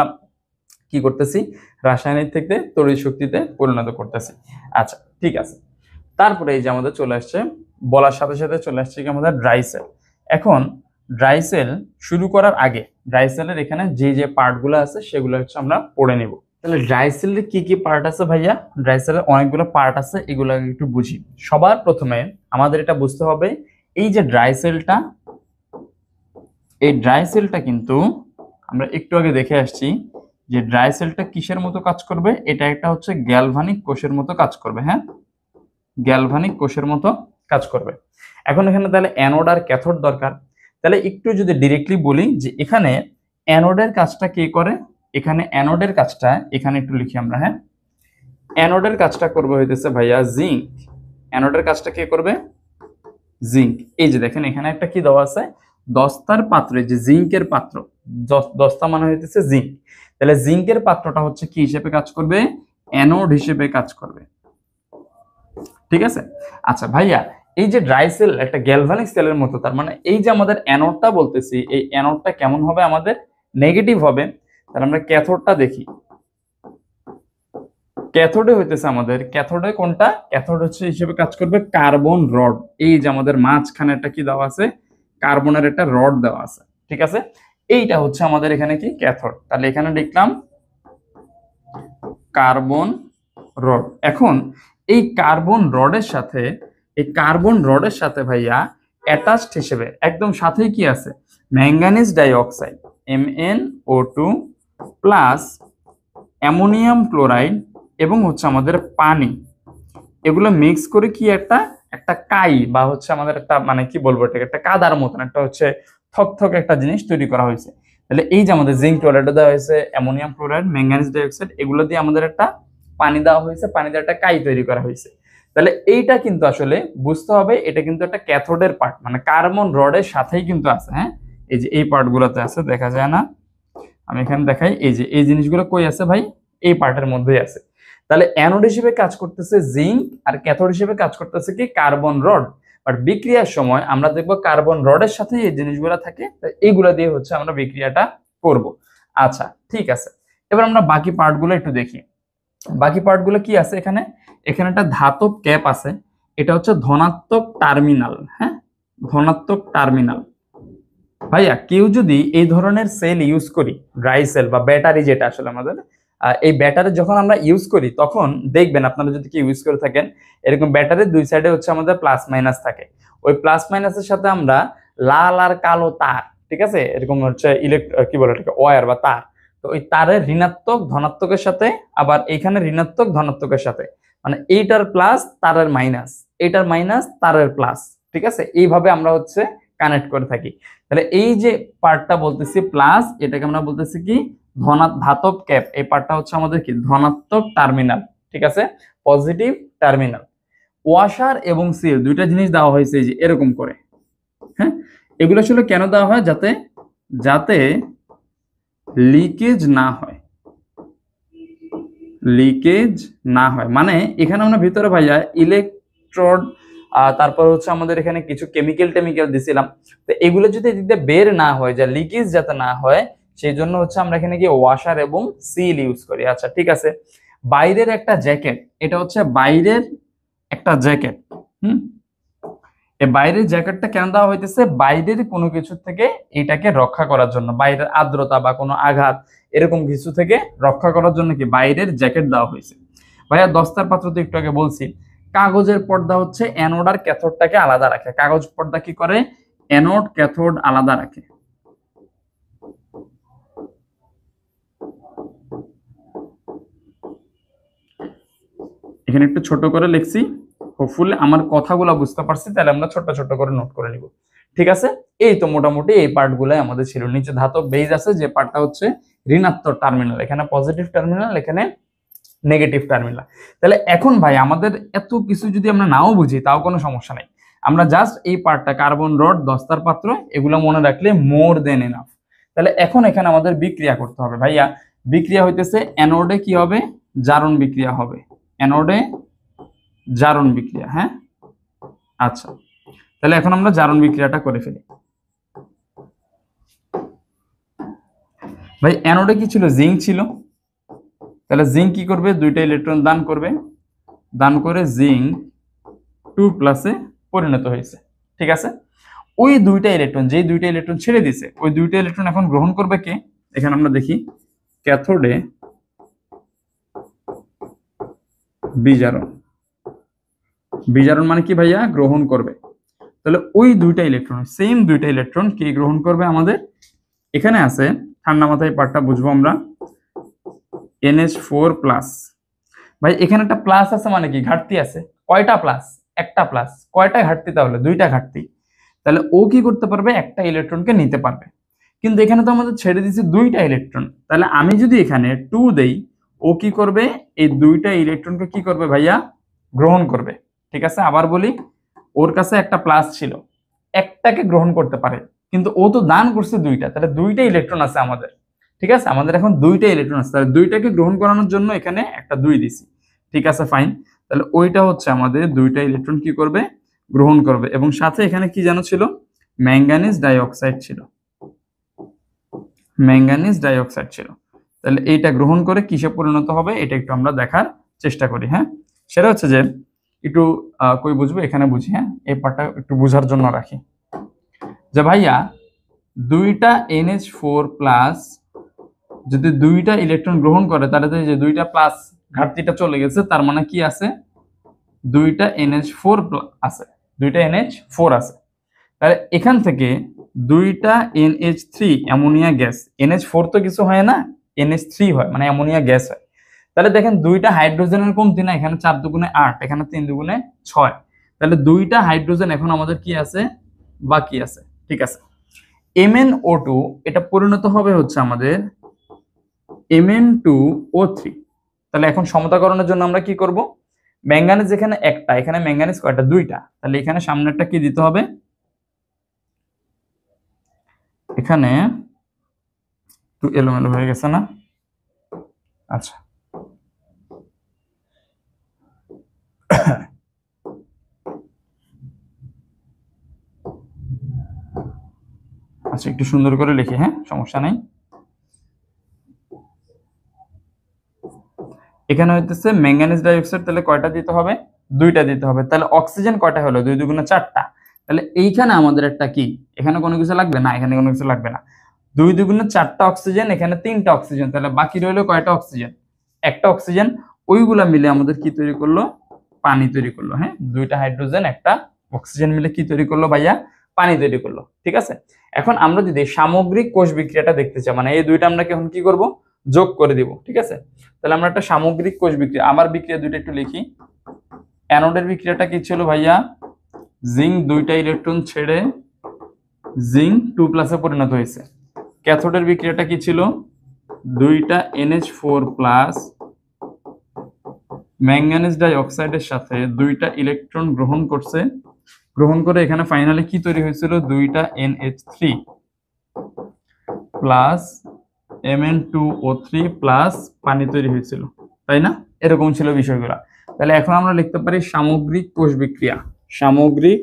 কি করতেছি, রাসায়নিক থেকে তড়িৎ শক্তিতে পরিণত করতেছি। আচ্ছা, ঠিক আছে। তারপরে এই যে আমাদের চলে আসছে, বলার সাথে সাথে চলে আসছে কি আমাদের ড্রাই সেল। এখন ড্রাই সেল শুরু করার আগে ড্রাই সেলের এখানে যে যে পার্টগুলো আছে সেগুলো হচ্ছে আমরা পড়ে নিব। তাহলে ড্রাই সেলের কি কি পার্ট আছে ভাইয়া? ড্রাই সেলের অনেকগুলো পার্ট আছে, এগুলো একটু বুঝি। সবার প্রথমে আমাদের এটা বুঝতে হবে, এই যে ড্রাই সেলটা, এই ড্রাই সেলটা কিন্তু আমরা একটু আগে দেখে আসছি যে ড্রাই সেলটা কিসের মতো কাজ করবে, এটা একটা হচ্ছে গ্যালভানিক কোষের মতো কাজ করবে। হ্যাঁ, গ্যালভানিক কোষের মতো কাজ করবে। এখন এখানে তাহলে অ্যানোড আর ক্যাথোড দরকার। তাহলে একটু যদি ডিরেক্টলি বলি যে এখানে অ্যানোডের কাজটা কে করে, এখানে অ্যানোডের কাজটা এখানে একটু লিখি আমরা। হ্যাঁ, অ্যানোডের কাজটা করবে হইতেছে ভাইয়া জিঙ্ক। অ্যানোডের কাজটা কে করবে, জিঙ্ক। এই যে দেখেন এখানে একটা কি দেওয়া আছে, দস্তার পাত্রে যে জিঙ্কের পাত্র, দস্তা মানে হইতেছে জিঙ্ক, তাহলে জিঙ্কের পাত্রটা হচ্ছে কি হিসেবে কাজ করবে, অ্যানোড হিসেবে কাজ করবে। ঠিক আছে। আচ্ছা ভাইয়া, এই যে ড্রাই সেল একটা গ্যালভানিক সেলের মতো, তার মানে এই যে আমাদের অ্যানোডটা বলতেছি, এই অ্যানোডটা কেমন হবে, আমাদের নেগেটিভ হবে। তাহলে আমরা ক্যাথোডটা দেখি। ক্যাথোডে হইতেছে আমাদের, ক্যাথোডে কোনটা, ক্যাথোড হচ্ছে হিসেবে কাজ করবে কার্বন রড। এই যে আমাদের মাঝখানে একটা কি দেওয়া আছে, কার্বনের একটা রড দেওয়া আছে। ঠিক আছে, এইটা হচ্ছে আমাদের এখানে কি ক্যাথোড। তাহলে এখানে লিখলাম কার্বন রড। এখন এই কার্বন রডের সাথে, এই কার্বন রডের সাথে ভাইয়া অ্যাটাচড হিসেবে একদম সাথেই কি আছে, manganese dioxide MnO2 plus ammonium chloride এবং হচ্ছে আমাদের পানি, এগুলো মিক্স করে কি একটা একটা কাই বা হচ্ছে আমাদের একটা মানে কি বলবো, এটা একটা কাদার মতন একটা হচ্ছে থকথক একটা জিনিস তৈরি করা হয়েছে। তাহলে এই যে আমাদের জিঙ্ক ক্লোরাইড দেওয়া হয়েছে, অ্যামোনিয়াম ক্লোরাইড, ম্যাঙ্গানিজ ডাইঅক্সাইড, এগুলো দিয়ে আমাদের একটা পানি দেওয়া হয়েছে, পানি দিয়ে একটা কাই তৈরি করা হয়েছে। তাহলে এইটা কিন্তু আসলে বুঝতে হবে, এটা কিন্তু একটা ক্যাথোডের পার্ট, মানে কার্বন রডের সাথেই কিন্তু আছে। হ্যাঁ, এই যে এই পার্টগুলোতে আছে, দেখা যায় না, আমি এখানে দেখাই, এই যে এই জিনিসগুলো কই আছে ভাই, এই পার্টের মধ্যেই আছে। তাহলে অ্যানোড হিসেবে কাজ করতেছে জিঙ্ক, আর ক্যাথোড হিসেবে কাজ করতেছে কি কার্বন রড। বাট বিক্রিয়ার সময় আমরা দেখবো কার্বন রডের সাথে এই জিনিসগুলো থাকে, এইগুলা দিয়ে হচ্ছে আমরা বিক্রিয়াটা করব। আচ্ছা ঠিক আছে, এবার আমরা বাকি পার্টগুলো একটু দেখি। বাকি পার্টগুলো কি আছে এখানে, এখানে একটা ধাতব ক্যাপ আছে, এটা হচ্ছে ধনাত্মক টার্মিনাল। হ্যাঁ, ধনাত্মক টার্মিনাল। ভাইয়া কেউ যদি এই ধরনের সেল ইউজ করি, ড্রাই সেল বা ব্যাটারি, যেটা আসলে আমাদের এই ব্যাটারি যখন আমরা ইউজ করি তখন দেখবেন, আপনারা যদি কি ইউজ করে থাকেন, এরকম ব্যাটারির দুই সাইডে হচ্ছে আমাদের প্লাস মাইনাস থাকে। ওই প্লাস মাইনাসের সাথে আমরা লাল আর কালো তার, ঠিক আছে, এরকম হচ্ছে কি বলে এটাকে, ওয়্যার বা তার। তো ওই তারের ঋণাত্মক ধনাত্মকের সাথে, আবার এইখানে ঋণাত্মক ধনাত্মকের সাথে, মানে এইটার প্লাস তারের মাইনাস, এইটার মাইনাস তারের প্লাস, ঠিক আছে, এইভাবে আমরা হচ্ছে কানেক্ট করে থাকি। তাহলে এই যে পার্টটা বলতেছি প্লাস, এটাকে আমরা বলতেছি কি ধাতব ক্যাপ, এই পার্টটা হচ্ছে আমাদের কি ধনাত্মক টার্মিনাল। ঠিক আছে, পজিটিভ টার্মিনাল। ওয়াশার এবং সিল দুইটা জিনিস দেওয়া হয়েছে এই যে এরকম করে। হ্যাঁ, এগুলো আসলে কেন দেওয়া হয়, যাতে যাতে লিকেজ না হয়, লিকেজ না হয়। মানে এখানে আমরা ভিতরে ভাইয়া ইলেকট্রোড, তারপর হচ্ছে আমাদের এখানে কিছু কেমিক্যাল দিছিলাম, তো এগুলো যদি এদিক দিয়ে বের না হয়, যা লিকেজ যাতে না হয়, সেই জন্য হচ্ছে আমরা এখানে কি ওয়াশার এবং সিল ইউজ করি। আচ্ছা ঠিক আছে, বাইরের একটা জ্যাকেট, এটা হচ্ছে বাইরের একটা জ্যাকেট। এই বাইরের জ্যাকেটটা কেন দেওয়া হইতেছে, বাইরের কোনো কিছু থেকে এটাকে রক্ষা করার জন্য, বাইরের আর্দ্রতা বা কোনো আঘাত এরকম কিছু থেকে রক্ষা করার জন্য কি বাইরের জ্যাকেট দেওয়া হয়েছে। ভাইয়া দস্তার পাত্র তো একটু আগে বলছি, কাগজের পর্দা হচ্ছে অ্যানোড আর ক্যাথোডটাকে আলাদা রাখে। কাগজ পর্দা কি করে, অ্যানোড ক্যাথোড আলাদা রাখে। এখানে একটু ছোট করে লিখছি, হোপফুলি আমার কথাগুলো বুঝতে পারছি, তাহলে আমরা ছোট ছোট করে নোট করে নিব। ঠিক আছে, এই তো মোটামুটি এই পার্টগুলাই আমাদের ছিল। নিচে ধাতব বেজ আছে, যে পার্টটা হচ্ছে ঋণাত্মক টার্মিনাল, এখানে পজিটিভ টার্মিনাল, এখানে নেগেটিভ টার্মিনাল। তাহলে এখন ভাই আমাদের এত কিছু যদি আমরা নাও বুঝি তাও কোনো সমস্যা নেই, আমরা জাস্ট এই পার্টটা কার্বন রড, দস্তার পাত্র, এগুলো মনে রাখলে মোর দেন এনাফ। তাহলে এখন এখানে আমাদের বিক্রিয়া করতে হবে। ভাইয়া বিক্রিয়া হইতেছে অ্যানোডে কি হবে, জারণ বিক্রিয়া হবে, অ্যানোডে জারণ বিক্রিয়া। হ্যাঁ, আচ্ছা তাহলে এখন আমরা জারণ বিক্রিয়াটা করে ফেলি। ভাই অ্যানোডে কি ছিল, জিঙ্ক ছিল, তাহলে জিঙ্ক কি করবে, দুইটা ইলেকট্রন দান করবে, দান করে জিঙ্ক 2+ পরিণত হয়েছে। ঠিক আছে, ওই দুইটা ইলেকট্রন, যেই দুইটা ইলেকট্রন ছেড়ে দিছে, ওই দুইটা ইলেকট্রন এখন গ্রহণ করবে কে, এখানে আমরা দেখি ক্যাথোডে বিজারণ। বিজারণ মানে কি ভাইয়া, গ্রহণ করবে। তাহলে ওই দুইটা ইলেকট্রন, সেম দুইটা ইলেকট্রন কি গ্রহণ করবে আমাদের, এখানে আছে, ঠান্ডা মাথায় পার্টটা বুঝবো আমরা, NH4+। ভাই এখানে একটা প্লাস আছে মানে কি, ঘাটতি আছে। কয়টা প্লাস, একটা প্লাস। কয়টা ঘাটতি, তাহলে দুইটা ঘাটতি। তাহলে ও কি করতে পারবে, একটা ইলেকট্রনকে নিতে পারবে। কিন্তু এখানে তো আমাদের ছেড়ে দিয়েছে দুইটা ইলেকট্রন, তাহলে আমি যদি এখানে 2 দেই, ও কি করবে, এই দুইটা ইলেকট্রনকে কি করবে ভাইয়া, গ্রহণ করবে। ঠিক আছে, আবার বলি, ওর কাছে একটা প্লাস ছিল, একটাকে গ্রহণ করতে পারে, কিন্তু ও তো দান করছে দুইটা, তাহলে দুইটা ইলেকট্রন আছে আমাদের, ঠিক আছে, আমাদের এখন দুইটা ইলেকট্রন আছে, তাহলে দুইটাকে গ্রহণ করানোর জন্য এখানে একটা 2 দিছি, ঠিক আছে ফাইন। তাহলে ওইটা হচ্ছে আমাদের দুইটা ইলেকট্রন কি করবে, গ্রহণ করবে, এবং সাথে এখানে কি জানো ছিল, ম্যাঙ্গানিজ ডাইঅক্সাইড ছিল, ম্যাঙ্গানিজ ডাইঅক্সাইড ছিল। তাহলে এইটা গ্রহণ করে কিসে পরিণত হবে এটা একটু আমরা দেখার চেষ্টা করি। হ্যাঁ, সেটা হচ্ছে যে একটু কই বুঝবো, এখানে বুঝি। হ্যাঁ, এই পার্টটা একটু বোঝার জন্য রাখি যে ভাইয়া দুইটা NH4 প্লাস যদি দুইটা ইলেকট্রন গ্রহণ করে তাহলে যে দুইটা প্লাস ঘাটতিটা চলে গেছে, তার মানে কি আছে, দুইটা NH4 আছে, দুইটা NH4 আছে। তাহলে এখান থেকে দুইটা NH3 অ্যামোনিয়া গ্যাস, NH4 তো কিছু হয় না, NH3 হয়, মানে অ্যামোনিয়া গ্যাস হয়। তাহলে দেখেন দুইটা হাইড্রোজেনের কমতি না, এখানে 4 দুগুণে 8, এখানে 3 দুগুণে 6, তাহলে দুইটা হাইড্রোজেন এখন আমাদের কি আছে, বাকি আছে, ঠিক আছে। MnO2 এটা পরিণত হবে হচ্ছে আমাদের Mn2O3। তাহলে এখন সমতাকরণের জন্য আমরা কি করব, ম্যাঙ্গানিজ যেখানে একটা, এখানে ম্যাঙ্গানিজ কয়টা, দুইটা, তাহলে এখানে সামনেরটা কি দিতে হবে, এখানে একটু এলোমেলো হয়ে গেছে না, আচ্ছা আচ্ছা একটু সুন্দর করে লিখি, হ্যাঁ সমস্যা নাই। এখানে হইতেছে ম্যাঙ্গানিজ ডাইঅক্সাইড, তাহলে কয়টা দিতে হবে, দুইটা দিতে হবে। তাহলে অক্সিজেন কয়টা হলো, 2 দুগুণে 4টা। তাহলে এইখানে আমাদের একটা কি, এখানে কোনো কিছু লাগবে না, এখানে কোনো কিছু লাগবে না, 2 দুগুণে 4টা অক্সিজেন, এখানে 3টা অক্সিজেন, তাহলে বাকি রইলো কয়টা অক্সিজেন, একটা অক্সিজেন। ওইগুলা মিলে আমাদের কি তৈরি করলো, পানি তৈরি করলো। হ্যাঁ, দুইটা হাইড্রোজেন একটা অক্সিজেন মিলে কি তৈরি করলো ভাইয়া, পানি তৈরি করলো, ঠিক আছে। এখন আমরা যদি সামগ্রিক কোষ বিক্রিয়াটা দেখতে চাই, মানে এই দুইটা আমরা এখন কি করব, যোগ করে দিব, ঠিক আছে। তাহলে আমরা একটা সামগ্রিক কোষ বিক্রিয়া, আমার বিক্রিয়া দুইটা একটু লিখি। অ্যানোডের বিক্রিয়াটা কি ছিল ভাইয়া, জিঙ্ক দুইটা ইলেকট্রন ছেড়ে জিঙ্ক 2+ এ পরিণত হয়েছে। ক্যাথোডের বিক্রিয়াটা কি ছিল, দুইটা NH4 প্লাস ম্যাঙ্গানিজ ডাইঅক্সাইডের সাথে দুইটা ইলেকট্রন গ্রহণ করছে, গ্রহণ করে এখানে ফাইনালি কি তৈরি হয়েছিল, দুইটা NH3 প্লাস Mn2O3 প্লাস পানি তৈরি হয়েছিল, তাই না, এরকম ছিল বিষয়গুলো। তাহলে এখন আমরা লিখতে পারি সামগ্রিক কোষ বিক্রিয়া, সামগ্রিক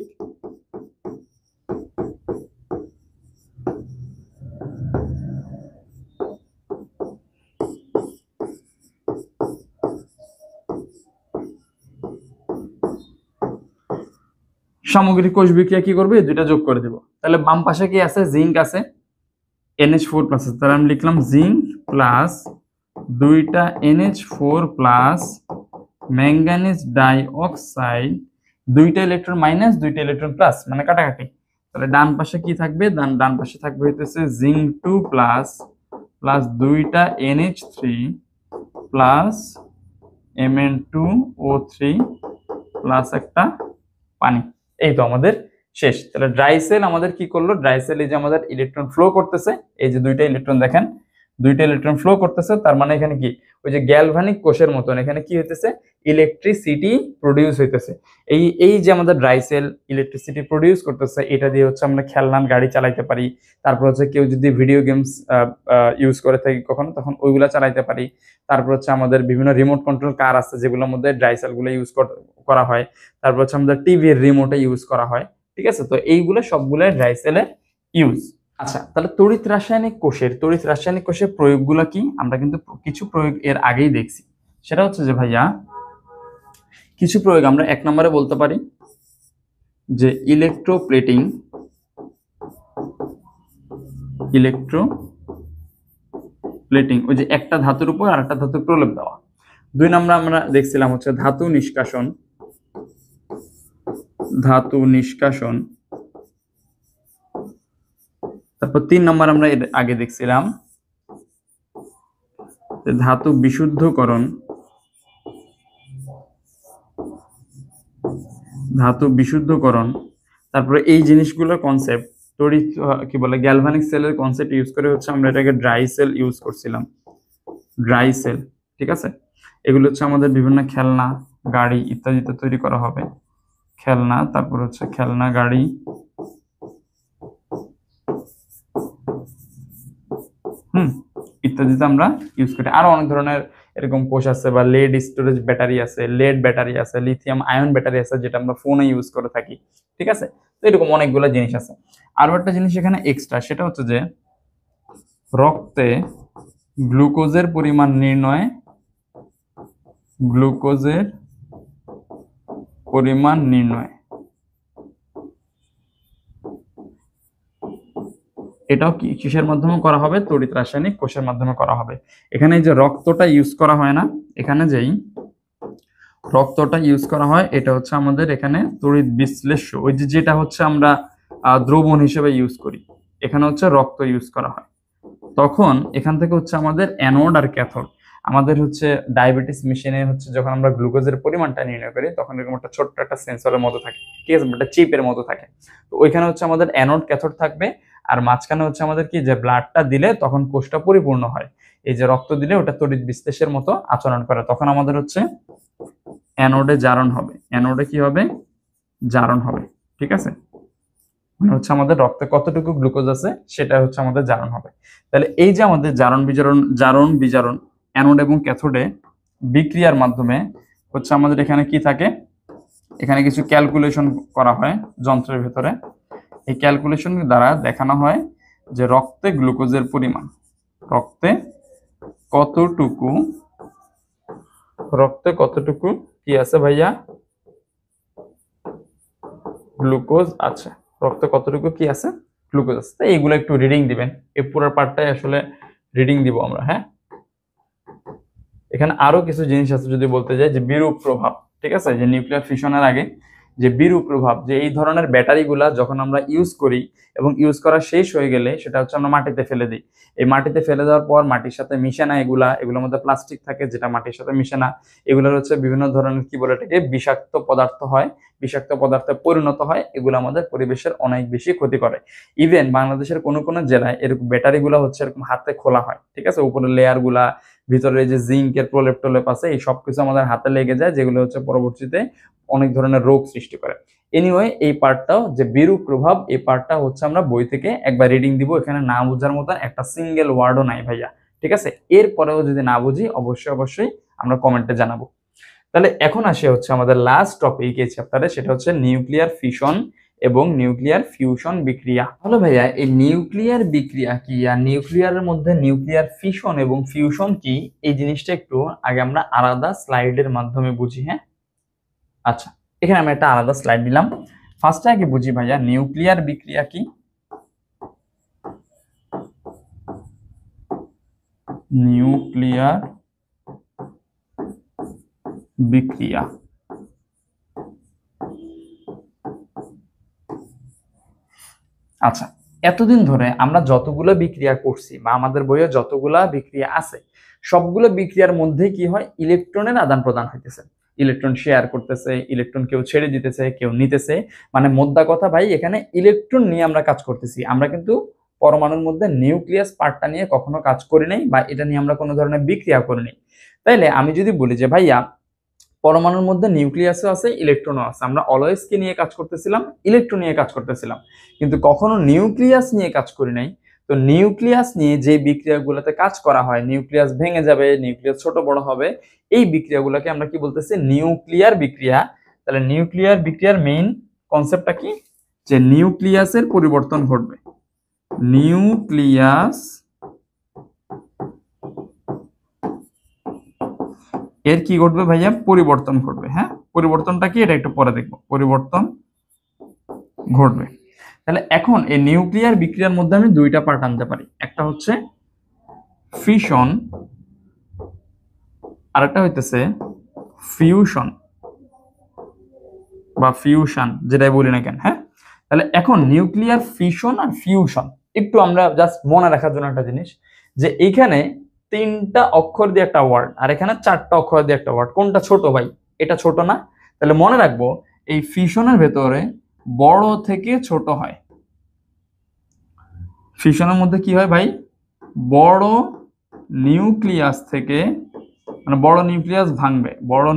সামগ্রিক কোষ বিক্রিয়া কি করবে, দুইটা যোগ করে দেব। তাহলে বাম পাশে কি আছে, জিঙ্ক আছে, NH4 প্লাস, তাহলে আমি লিখলাম জিঙ্ক প্লাস দুইটা NH4 প্লাস ম্যাঙ্গানিজ ডাইঅক্সাইড, দুইটা ইলেকট্রন মাইনাস দুইটা ইলেকট্রন প্লাস, মানে কাটাকাটি। তাহলে ডান পাশে কি থাকবে, ডান পাশে থাকবে হইতেছে জিঙ্ক 2 প্লাস প্লাস দুইটা NH3 প্লাস Mn2O3 প্লাস একটা পানি। এই তো আমাদের শেষ। তাহলে ড্রাই সেল আমাদের কি করলো, ড্রাই সেল এই যে আমাদের ইলেকট্রন ফ্লো করতেছে, এই যে দুইটা ইলেকট্রন দেখেন, দুইটা ইলেকট্রন ফ্লো করতেছে, তার মানে এখানে কি, ওই যে গ্যালভানিক কোষের মতন এখানে কি হইতেছে, ইলেকট্রিসিটি প্রডিউস হইতেছে। এই যে আমাদের ড্রাই সেল ইলেকট্রিসিটি প্রডিউস করতেছে, এটা দিয়ে হচ্ছে আমরা খেলনার গাড়ি চালাইতে পারি, তারপর হচ্ছে কেউ যদি ভিডিও গেমস ইউজ করে থাকি কখনো, তখন ওইগুলা চালাইতে পারি। তারপর হচ্ছে আমাদের বিভিন্ন রিমোট কন্ট্রোল কার আছে যেগুলোর মধ্যে ড্রাই সেলগুলো ইউজ করা হয়। তারপর হচ্ছে আমাদের টিভির রিমোটে ইউজ করা হয়, ঠিক আছে। তো এইগুলো সবগুলো ড্রাই সেলের ইউজ। আচ্ছা, তাহলে তড়িৎ রাসায়নিক কোষের প্রয়োগগুলো কি, আমরা কিন্তু কিছু প্রয়োগ এর আগেই দেখছি। সেটা হচ্ছে যে ভাইয়া কিছু প্রয়োগ আমরা 1 নম্বরে বলতে পারি যে ইলেকট্রোপ্লেটিং, ওই যে একটা ধাতুর উপর আরেকটা ধাতুর প্রলেপ দেওয়া। 2 নম্বর আমরা দেখছিলাম হচ্ছে ধাতু নিষ্কাশন। তারপর 3 নম্বর আমরা এর আগে দেখছিলাম ধাতু বিশুদ্ধকরণ। তারপরে এই জিনিসগুলোর কনসেপ্ট তড়িৎ কি বলে গ্যালভানিক সেলের কনসেপ্ট ইউজ করে হচ্ছে আমরা এটাকে ড্রাই সেল ইউজ করছিলাম, ড্রাই সেল, ঠিক আছে। এগুলো হচ্ছে আমাদের বিভিন্ন খেলনা, গাড়ি ইত্যাদিতে তৈরি করা হবে, খেলনা, তারপর হচ্ছে খেলনা, গাড়ি, ইত্যাদিতে আমরা ইউজ করি। আরো অনেক ধরনের এরকম কোষ আছে, বা লেড স্টোরেজ ব্যাটারি আছে, লেড ব্যাটারি আছে, লিথিয়াম আয়ন ব্যাটারি আছে, যেটা আমরা ফোনে ইউজ করে থাকি। ঠিক আছে, তো এরকম অনেকগুলো জিনিস আছে। আরো একটা জিনিস এখানে এক্সট্রা, সেটা হচ্ছে যে রক্তে গ্লুকোজের পরিমাণ নির্ণয়, গ্লুকোজের পরিমাণ নির্ণয়, এটাও কিসের মাধ্যমে করা হবে? তড়িৎ রাসায়নিক কোষের মাধ্যমে করা হবে। এখানে এই যে রক্তটা ইউজ করা হয় না, এখানে যেই রক্তটা ইউজ করা হয় এটা হচ্ছে আমাদের এখানে তড়িৎ বিশ্লেষ্য, ওই যে যেটা হচ্ছে আমরা দ্রবণ হিসেবে ইউজ করি, এখানে হচ্ছে রক্ত ইউজ করা হয়। তখন এখান থেকে হচ্ছে আমাদের অ্যানোড আর ক্যাথোড, আমাদের হচ্ছে ডায়াবেটিস মেশিনে হচ্ছে যখন আমরা গ্লুকোজের পরিমাণটা নির্ণয় করি তখন এরকম একটা ছোট্ট একটা সেন্সরের মতো থাকে, ঠিক আছে, একটা চিপের মতো থাকে। তো ওইখানে হচ্ছে আমাদের অ্যানোড ক্যাথোড থাকবে, আর মাঝখানে হচ্ছে আমাদের কি, যে ব্লাডটা দিলে তখন কোষটা পরিপূর্ণ হয়, এই যে রক্ত দিলে ওটা তড়িৎ বিশ্লেষের মতো আচরণ করে, তখন আমাদের হচ্ছে অ্যানোডে জারণ হবে, অ্যানোডে কি হবে? জারণ হবে। ঠিক আছে, মানে হচ্ছে আমাদের রক্তে কতটুকু গ্লুকোজ আছে সেটা হচ্ছে আমাদের জারণ হবে। তাহলে এই যে আমাদের জারণ বিজারণ অ্যানোড এবং ক্যাথোডে বিক্রিয়ার মাধ্যমে হচ্ছে আমাদের এখানে কি থাকে, এখানে কিছু ক্যালকুলেশন করা হয় যন্ত্রের ভেতরে। এই ক্যালকুলেশন দ্বারা দেখানো হয় যে রক্তে গ্লুকোজের পরিমাণ, রক্তে কতটুকু, রক্তে কতটুকু কি আছে ভাইয়া? গ্লুকোজ আছে, রক্তে কতটুকু কি আছে? গ্লুকোজ আছে। তাই এইগুলো একটু রিডিং দিবেন, এই পুরো পার্টটাই আসলে রিডিং দিব আমরা। হ্যাঁ, এখানে আরো কিছু জিনিস আছে যদি বলতে যাই, যে বিরূপ প্রভাব, ঠিক আছে, যে নিউক্লিয়ার ফিশনের আগে যে বিরূপ প্রভাব, যে এই ধরনের ব্যাটারিগুলা যখন আমরা ইউজ করি এবং ইউজ করা শেষ হয়ে গেলে সেটা হচ্ছে আমরা মাটিতে ফেলে দিই। এই মাটিতে ফেলে দেওয়ার পর মাটির সাথে মিশে না, এগুলোর মধ্যে প্লাস্টিক থাকে যেটা মাটির সাথে মিশে না, এগুলোর হচ্ছে বিভিন্ন ধরনের কি বলে এটাকে, বিষাক্ত পদার্থ হয়, বিষাক্ত পদার্থে পরিণত হয়, এগুলো আমাদের পরিবেশের অনেক বেশি ক্ষতি করে। ইভেন বাংলাদেশের কোনো কোনো জেলায় এরকম ব্যাটারিগুলো হচ্ছে এরকম হাতে খোলা হয়, ঠিক আছে, উপরের লেয়ার গুলা, ভিতরে যে জিঙ্কের প্রলেপ টলেপ আছে, এই সবকিছু আমাদের হাতে লেগে যায়, যেগুলো হচ্ছে পরবর্তীতে অনেক ধরনের রোগ সৃষ্টি করে। এনিওয়ে, এই পার্টটাও যে বিরূপ প্রভাব, এই পার্টটা হচ্ছে আমরা বই থেকে একবার রিডিং দিব, এখানে না বোঝার মতন একটা সিঙ্গেল ওয়ার্ডও নাই ভাইয়া। ঠিক আছে, এরপরেও যদি না বুঝি অবশ্যই অবশ্যই আমরা কমেন্টে জানাবো। তাহলে এখন আসে হচ্ছে আমাদের লাস্ট টপিক এই চ্যাপ্টারে, সেটা হচ্ছে নিউক্লিয়ার ফিশন এবং নিউক্লিয়ার ফিউশন বিক্রিয়া। হলো ভাইয়া, এই নিউক্লিয়ার বিক্রিয়া কি আর নিউক্লিয়ারের মধ্যে নিউক্লিয়ার ফিশন এবং ফিউশন কি, এই জিনিসটা একটু আগে আমরা আলাদা স্লাইডের মাধ্যমে বুঝি। হ্যাঁ, আচ্ছা, এখানে আমি একটা আলাদা স্লাইড দিলাম। ফার্স্টে আগে বুঝি ভাইয়া নিউক্লিয়ার বিক্রিয়া কি। নিউক্লিয়ার বিক্রিয়া, আচ্ছা, এতদিন ধরে আমরা যতগুলো বিক্রিয়া করছি বা আমাদের বইয়ে যতগুলা বিক্রিয়া আছে, সবগুলো বিক্রিয়ার মধ্যে কি হয়, ইলেকট্রনের আদান প্রদান হইতেছে, ইলেকট্রন শেয়ার করতেছে, ইলেকট্রন কেউ ছেড়ে দিতেছে, কেউ নিতেছে, মানে মোদ্দা কথা ভাই, এখানে ইলেকট্রন নিয়ে আমরা কাজ করতেছি। আমরা কিন্তু পরমাণুর মধ্যে নিউক্লিয়াস পার্টটা নিয়ে কখনো কাজ করি নাই, বা এটা নিয়ে আমরা কোনো ধরনের বিক্রিয়া করি নাই। তাইলে আমি যদি বলি যে ভাইয়া পরমাণুর মধ্যে নিউক্লিয়াসও আছে, ইলেকট্রনও আছে, আমরা অলওয়েজ কি নিয়ে কাজ করতেছিলাম? ইলেকট্রন নিয়ে কাজ করতেছিলাম, কিন্তু কখনো নিউক্লিয়াস নিয়ে কাজ করি নাই। তো নিউক্লিয়াস নিয়ে যে বিক্রিয়াগুলোতে কাজ করা হয়, নিউক্লিয়াস ভেঙে যাবে, নিউক্লিয়াস ছোট বড় হবে, এই বিক্রিয়াগুলোকে আমরা কি বলতেছি? নিউক্লিয়ার বিক্রিয়া। তাহলে নিউক্লিয়ার বিক্রিয়ার মেইন কনসেপ্টটা কি? যে নিউক্লিয়াসের পরিবর্তন ঘটবে, নিউক্লিয়াস এর কি ঘটবে ভাইয়া? পরিবর্তন ঘটবে। হ্যাঁ, পরিবর্তনটা কি এটা একটু পরে দেখবো, পরিবর্তন ঘটবে। তাহলে এখন এই নিউক্লিয়ার বিক্রিয়ার মধ্যে আমি দুইটা পার্ট আনতে পারি, একটা হচ্ছে ফিশন, আরেকটা হইতেছে ফিউশন বা ফিউশন, যেটাই বলি না কেন। হ্যাঁ, তাহলে এখন নিউক্লিয়ার ফিশন আর ফিউশন একটু আমরা জাস্ট মনে রাখার জন্য একটা জিনিস, যে এইখানে 3টা অক্ষর দিয়ে একটা ওয়ার্ড আর এখানে 4টা অক্ষর দিয়ে একটা ওয়ার্ড, কোনটা ছোট ভাই? এটা ছোট না? তাহলে মনে রাখবো এই ফিশনের ভেতরে বড় থেকে ছোট হয়, ফিশনের মধ্যে কি হয় ভাই? বড় নিউক্লিয়াস থেকে, মানে বড় নিউক্লিয়াস ভাঙবে, বড়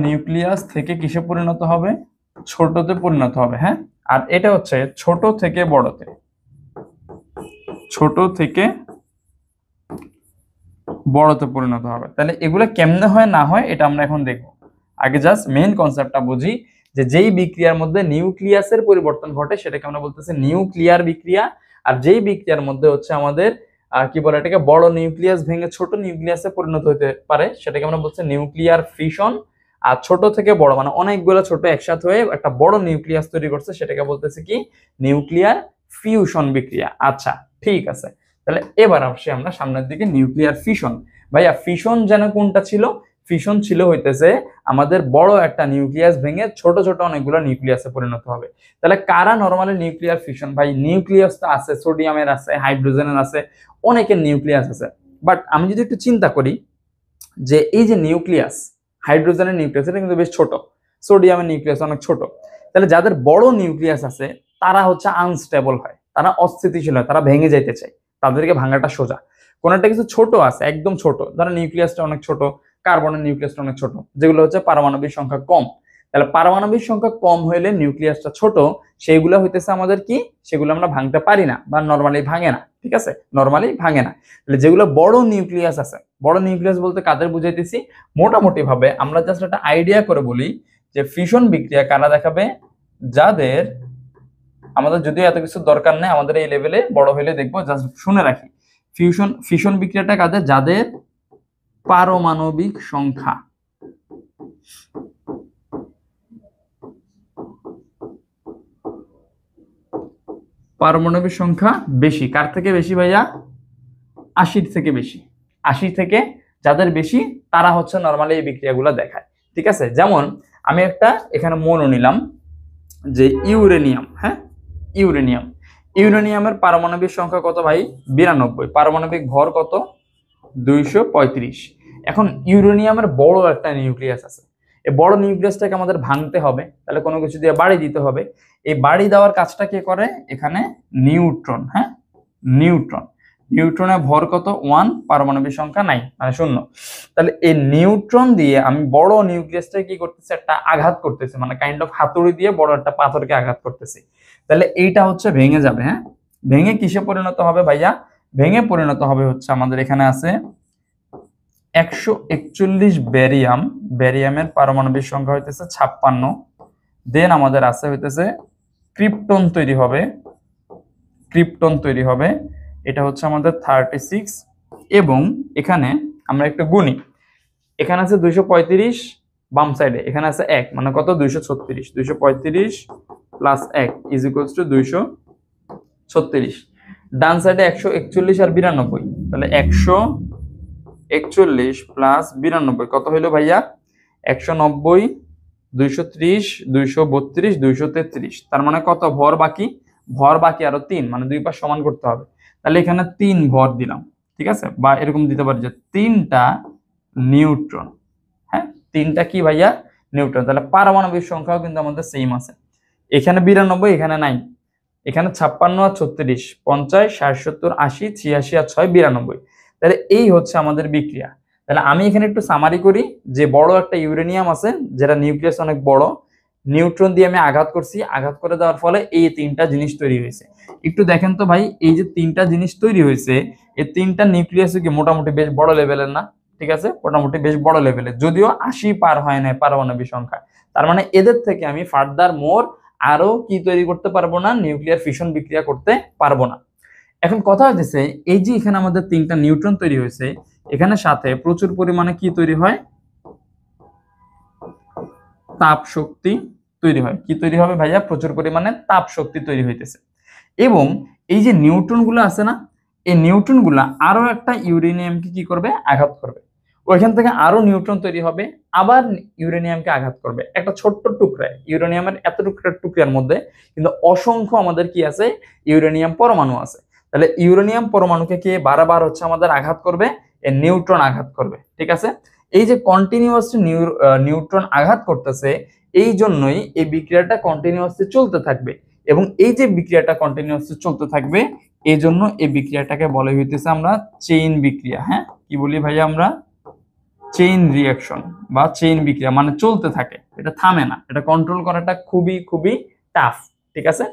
নিউক্লিয়াস থেকে কিসে পরিণত হবে? ছোটতে পরিণত হবে। হ্যাঁ, আর এটা হচ্ছে ছোট থেকে বড়তে, ছোট থেকে বড়তে পরিণত হবে। তাহলে এগুলো কেমনে হয় না হয় এটা আমরা এখন দেখব। আগে জাস্ট মেইন কনসেপ্টটা বুঝি, যে যেই বিক্রিয়ার মধ্যে নিউক্লিয়াসের পরিবর্তন ঘটে সেটাকে আমরা বলতেছি নিউক্লিয়ার বিক্রিয়া। আর যেই বিক্রিয়ার মধ্যে হচ্ছে আমাদের কি বলে এটাকে, বড় নিউক্লিয়াস ভেঙে ছোট নিউক্লিয়াসে পরিণত হতে পারে, সেটাকে আমরা বলছি নিউক্লিয়ার ফিশন। আর ছোট থেকে বড় মানে অনেকগুলো ছোট একসাথে হয়ে একটা বড় নিউক্লিয়াস তৈরি করছে, সেটাকে বলতেছি কি, নিউক্লিয়ার ফিউশন বিক্রিয়া। আচ্ছা ঠিক আছে, তাহলে এবার আসছি আমরা সামনের দিকে, নিউক্লিয়ার ফিশন। ভাইয়া ফিশন যেন কোনটা ছিল? ফিশন ছিল হইতেছে আমাদের বড় একটা নিউক্লিয়াস ভেঙে ছোট ছোট অনেকগুলো নিউক্লিয়াসে পরিণত হবে। তাহলে কারা নরমালি নিউক্লিয়ার ফিশন? ভাই নিউক্লিয়াস তো আছে, সোডিয়ামের আছে, হাইড্রোজেনের আছে, অনেকের নিউক্লিয়াস আছে। বাট আমি যদি একটু চিন্তা করি যে এই যে নিউক্লিয়াস, হাইড্রোজেনের নিউক্লিয়াস এটা কিন্তু বেশ ছোট, সোডিয়ামের নিউক্লিয়াস অনেক ছোট। তাহলে যাদের বড় নিউক্লিয়াস আছে তারা হচ্ছে আনস্টেবল হয়, তারা অস্থিতিশীল হয়, তারা ভেঙে যাইতে চায়, তাদেরকে ভাঙাটা সোজা। কোন একটা কিছু ছোট আছে একদম ছোট, ধরো নিউক্লিয়াসটা অনেক ছোট, কার্বনের নিউক্লিয়াসটা অনেক ছোট, যেগুলো হচ্ছে পারমাণবিক সংখ্যা কম। তাহলে পারমাণবিক সংখ্যা কম হইলে নিউক্লিয়াসটা ছোট, সেইগুলো হইতেছে আমাদের কি, সেগুলো আমরা ভাঙতে পারি না বা নরমালি ভাঙে না। ঠিক আছে, নরমালি ভাঙে না। তাহলে যেগুলো বড় নিউক্লিয়াস আছে, বড় নিউক্লিয়াস বলতে কাদের বুঝাইতেছি, মোটামুটি ভাবে আমরা জাস্ট একটা আইডিয়া করে বলি যে ফিশন বিক্রিয়া কারা দেখাবে, যাদের, আমাদের যদিও এত কিছু দরকার নেই, আমাদের এই লেভেলে বড় হইলে দেখবো, জাস্ট শুনে রাখি। ফিশন বিক্রিয়াটা কাদের? যাদের পারমাণবিক সংখ্যা, পারমাণবিক সংখ্যা বেশি। কার থেকে বেশি ভাইয়া? 80 থেকে বেশি। 80 থেকে যাদের বেশি তারা হচ্ছে নরমালি এই বিক্রিয়াগুলো দেখায়। ঠিক আছে, যেমন আমি একটা এখানে মনে নিলাম যে ইউরেনিয়াম। হ্যাঁ, ইউরেনিয়াম, ইউরেনিয়ামের পারমাণবিক সংখ্যা কত ভাই? 92। পারমাণবিক ভর কত? 235। এখন ইউরেনিয়ামের বড় একটা নিউক্লিয়াস আছে, এই বড় নিউক্লিয়াসটাকে আমাদের ভাঙতে হবে, তাহলে কোনো কিছু দিয়ে বাড়ি দিতে হবে। এই বাড়ি দেওয়ার কাজটা কে করে? এখানে নিউট্রন। হ্যাঁ, নিউট্রন। নিউট্রনের ভর কত? 1, পারমাণবিক সংখ্যা 9 মানে 0। তাহলে এই নিউট্রন দিয়ে আমি বড় নিউক্লিয়াসটা কি করতেছি, একটা আঘাত করতেছি, মানে কাইন্ড অফ হাতুড়ি দিয়ে বড় একটা পাথরকে আঘাত করতেছি। তাহলে এইটা হচ্ছে ভেঙে যাবে। হ্যাঁ, ভেঙে কিসে পরিণত হবে ভাইয়া? ভেঙে পরিণত হবে হচ্ছে আমাদের এখানে আছে 141 ব্যারিয়াম, ব্যারিয়ামের পারমাণবিক সংখ্যা হইতেছে 56। দেন আমাদের আছে হইতেছে ক্রিপ্টন তৈরি হবে, ক্রিপ্টন তৈরি হবে, এটা হচ্ছে আমাদের 36। এবং এখানে আমরা একটু গুণি, এখানে আছে 235, বাম সাইডে এখানে আছে 1, মানে কত? 236। 235 প্লাস 1 ইজ ইকুয়ালস টু 236। ডান সাইডে 141 আর 92, তাহলে 141 প্লাস 92 কত হইলো ভাইয়া? 190, 230, 232, 233। তার মানে কত ভর বাকি? ভর বাকি আরো 3, মানে 2 পাশ সমান করতে হবে। তাহলে এখানে 3 ভর দিলাম। ঠিক আছে, বা এরকম দিতে পারি যে 3টা নিউট্রন। হ্যাঁ, 3টা কি ভাইয়া? নিউট্রন। তাহলে পারমাণবিক সংখ্যাও কিন্তু আমাদের সেম আছে, এখানে 92, এখানে নাই, এখানে 56 আর 36, 50, 60, 70, 80, 86 আর 6, 92। তাহলে এই হচ্ছে আমাদের বিক্রিয়া। তাহলে আমি এখানে একটু সামারি করি, যে বড় একটা ইউরেনিয়াম আছে যেটা নিউক্লিয়াস অনেক বড়, নিউট্রন দিয়ে আমি আঘাত করছি, আঘাত করে দেওয়ার ফলে এই 3টা জিনিস তৈরি হয়েছে। একটু দেখেন তো ভাই, এই যে 3টা জিনিস তৈরি হয়েছে, এই 3টা নিউক্লিয়াস কি মোটামুটি বেশ বড় লেভেলের না? ঠিক আছে, মোটামুটি বেশ বড় লেভেলের, যদিও 80 পার হয় না পারমাণবিক সংখ্যা। তার মানে এদের থেকে আমি ফার্দার মোর আরো কি তৈরি করতে পারবো না? নিউক্লিয়ার ফিশন বিক্রিয়া করতে পারবো না। এখন কথা হচ্ছে, এই যে এখানে আমাদের 3টা নিউট্রন তৈরি হয়েছে, এখানে সাথে প্রচুর পরিমাণে কি তৈরি হয়? তাপ শক্তি তৈরি হয়। কি তৈরি হবে ভাইয়া? প্রচুর পরিমাণে তাপ শক্তি তৈরি হইতেছে। এবং এই যে নিউট্রন গুলো আছে না, এই নিউট্রন গুলা আরো একটা ইউরেনিয়ামকে কি করবে? আঘাত করবে। ওইখান থেকে আরো নিউট্রন তৈরি হবে, আবার ইউরেনিয়ামকে আঘাত করবে। একটা ছোট্ট টুকরায়, ইউরেনিয়ামের এত টুকরার মধ্যে কিন্তু অসংখ্য আমাদের কি আছে? ইউরেনিয়াম পরমাণু আছে। তাহলে ইউরেনিয়াম পরমাণুকে কে বারবার হচ্ছে আমাদের আঘাত করবে? এই নিউট্রন আঘাত করবে। ঠিক আছে, এই যে কন্টিনিউয়াসলি নিউট্রন আঘাত করতেছে, এই জন্যই এই বিক্রিয়াটা কন্টিনিউয়াসলি চলতে থাকবে। এবং এই যে বিক্রিয়াটা কন্টিনিউয়াসলি চলতে থাকবে, এই জন্য এই বিক্রিয়াটাকে বলা হইতেছে আমরা চেইন বিক্রিয়া। হ্যাঁ, কি বলি ভাইয়া? আমরা চেইন রিয়াকশন বা চেইন বিক্রিয়া, মানে চলতে থাকে, এটা থামে না, এটা কন্ট্রোল করাটা খুবই খুবই টাফ। ঠিক আছে,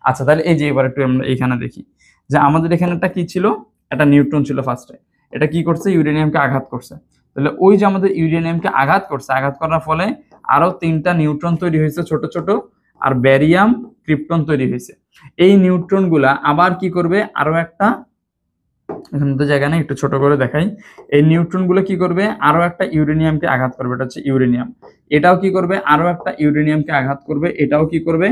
আচ্ছা তাহলে এই যে এবার একটু আমরা এখানে দেখি যে আমাদের এখানেটা কি ছিল, একটা নিউট্রন ছিল ফার্স্টে, এটা কি করছে, ইউরেনিয়ামকে আঘাত করছে। তাহলে ওই যে আমাদের ইউরেনিয়ামকে আঘাত করছে, আঘাত করার ফলে আরো 3টা নিউট্রন তৈরি হয়েছে ছোট ছোট, আর ব্যারিয়াম ক্রিপ্টন তৈরি হয়েছে। এই নিউট্রন গুলা আবার কি করবে, আরো একটা, এখানে তো জায়গা নেই, একটু ছোট করে দেখাই। এই নিউট্রন গুলো কি করবে, আরো একটা ইউরেনিয়ামকে আঘাত করবে, এটা হচ্ছে ইউরেনিয়াম। এটাও কি করবে, আরো একটা ইউরেনিয়ামকে আঘাত করবে, এটাও কি করবে,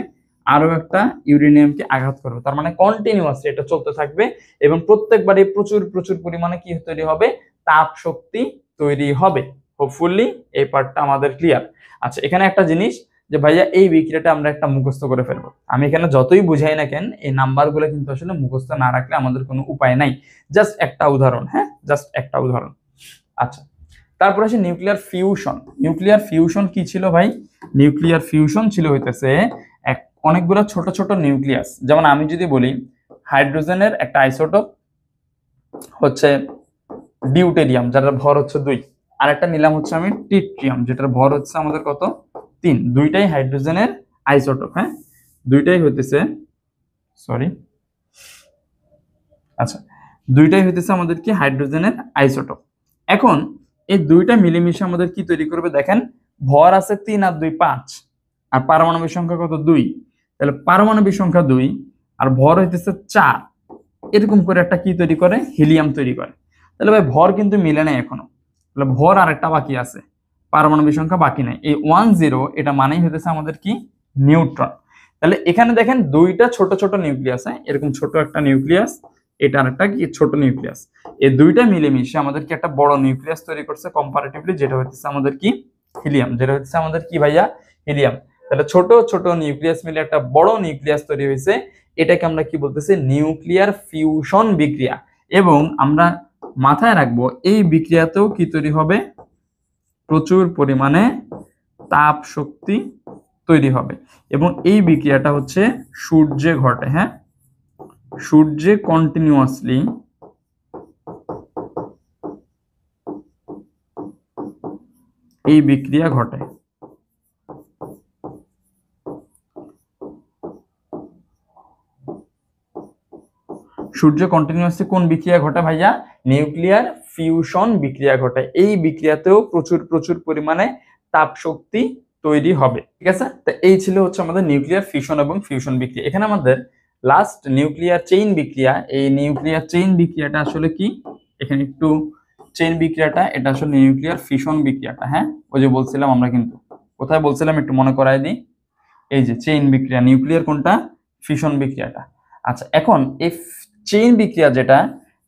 আরো একটা ইউরেনিয়ামকে আঘাত করবে। তার মানে কন্টিনিউয়াসলি এটা চলতে থাকবে এবং প্রত্যেকবারই প্রচুর প্রচুর পরিমাণে কি তৈরি হবে, তাপ শক্তি তৈরি হবে। হোপফুলি এই পার্টটা আমাদের ক্লিয়ার। আচ্ছা এখানে একটা জিনিস যে ভাইয়া এই বিক্রিয়াটা আমরা একটা মুখস্থ করে ফেলবো, আমি এখানে যতই বুঝাই না কেন এই নাম্বারগুলো কিন্তু আসলে মুখস্থ না রাখলে আমাদের কোনো উপায় নাই। জাস্ট একটা উদাহরণ, হ্যাঁ জাস্ট একটা উদাহরণ। আচ্ছা তারপর আছে নিউক্লিয়ার ফিউশন। নিউক্লিয়ার ফিউশন কি ছিল ভাই, নিউক্লিয়ার ফিউশন ছিল হইতেছে অনেকগুলো ছোট ছোট নিউক্লিয়াস। যেমন আমি যদি বলি হাইড্রোজেনের একটা আইসোটোপ হচ্ছে ডিউটেরিয়াম, যার ভর হচ্ছে 2, আর একটা নিলাম হচ্ছে আমি ট্রিটিয়াম, যেটার ভর হচ্ছে আমাদের কত, 3। দুইটাই হাইড্রোজেনের আইসোটোপ, হ্যাঁ দুইটাই হইতেছে, সরি, আচ্ছা দুইটাই হইতেছে আমাদের কি হাইড্রোজেনের আইসোটোপ। এখন এই দুইটা মিলেমিশে আমাদের কি তৈরি করবে দেখেন, ভর আছে 3 আর 2 5, আর পারমাণবিক সংখ্যা কত 2, তাহলে পারমাণবিক সংখ্যা 2 আর ভর হইতেছে 4, এরকম করে একটা কি তৈরি করে, হিলিয়াম তৈরি করে। তাহলে ভাই ভর কিন্তু মিলে নাই এখনো, তাহলে ভর আর একটা বাকি আছে, পারমাণবিক সংখ্যা বাকি নাই। এই 1 0 এটা মানেই হইতেছে আমাদের কি, নিউট্রন। তাহলে এখানে দেখেন দুইটা ছোট ছোট নিউক্লিয়াস, হ্যাঁ এরকম ছোট একটা নিউক্লিয়াস, এটা আরেকটা কি ছোট নিউক্লিয়াস, এই দুইটা মিলেমিশে আমাদের কি একটা বড় নিউক্লিয়াস তৈরি করছে কম্পারেটিভলি, যেটা হচ্ছে আমাদের কি, হিলিয়াম, যেটা হচ্ছে আমাদের কি ভাইয়া, হিলিয়াম। তাহলে ছোট ছোট নিউক্লিয়াস মিলে একটা বড় নিউক্লিয়াস তৈরি হয়েছে, এটাকে আমরা কি বলতেছি, নিউক্লিয়ার ফিউশন বিক্রিয়া। এবং আমরা মাথায় রাখবো এই বিক্রিয়াতেও কি তৈরি হবে, প্রচুর পরিমাণে তাপ শক্তি তৈরি হবে। এবং এই বিক্রিয়াটা হচ্ছে সূর্যে ঘটে, হ্যাঁ সূর্যে কন্টিনিউয়াসলি এই বিক্রিয়া ঘটে। সূর্য কন্টিনিউয়াসলি কোন বিক্রিয়া ঘটে ভাইয়া, নিউক্লিয়ার ফিউশন বিক্রিয়া ঘটে। এই বিক্রিয়াতেও প্রচুর প্রচুর পরিমাণে তাপ শক্তি তৈরি হবে। ঠিক আছে, তো এই ছিল হচ্ছে আমাদের নিউক্লিয়ার ফিউশন এবং ফিউশন বিক্রিয়া। এখানে আমাদের লাস্ট নিউক্লিয়ার চেইন বিক্রিয়া, এই নিউক্লিয়ার চেইন বিক্রিয়াটা আসলে কি, এখানে একটু চেইন বিক্রিয়াটা, এটা আসলে নিউক্লিয়ার ফিউশন বিক্রিয়াটা, হ্যাঁ ওই যে বলছিলাম আমরা, কিন্তু কোথায় বলছিলাম একটু মনে করায় দিই, এই যে চেইন বিক্রিয়া, নিউক্লিয়ার কোনটা, ফিউশন বিক্রিয়াটা। আচ্ছা এখন এই চেইন বিক্রিয়া যেটা,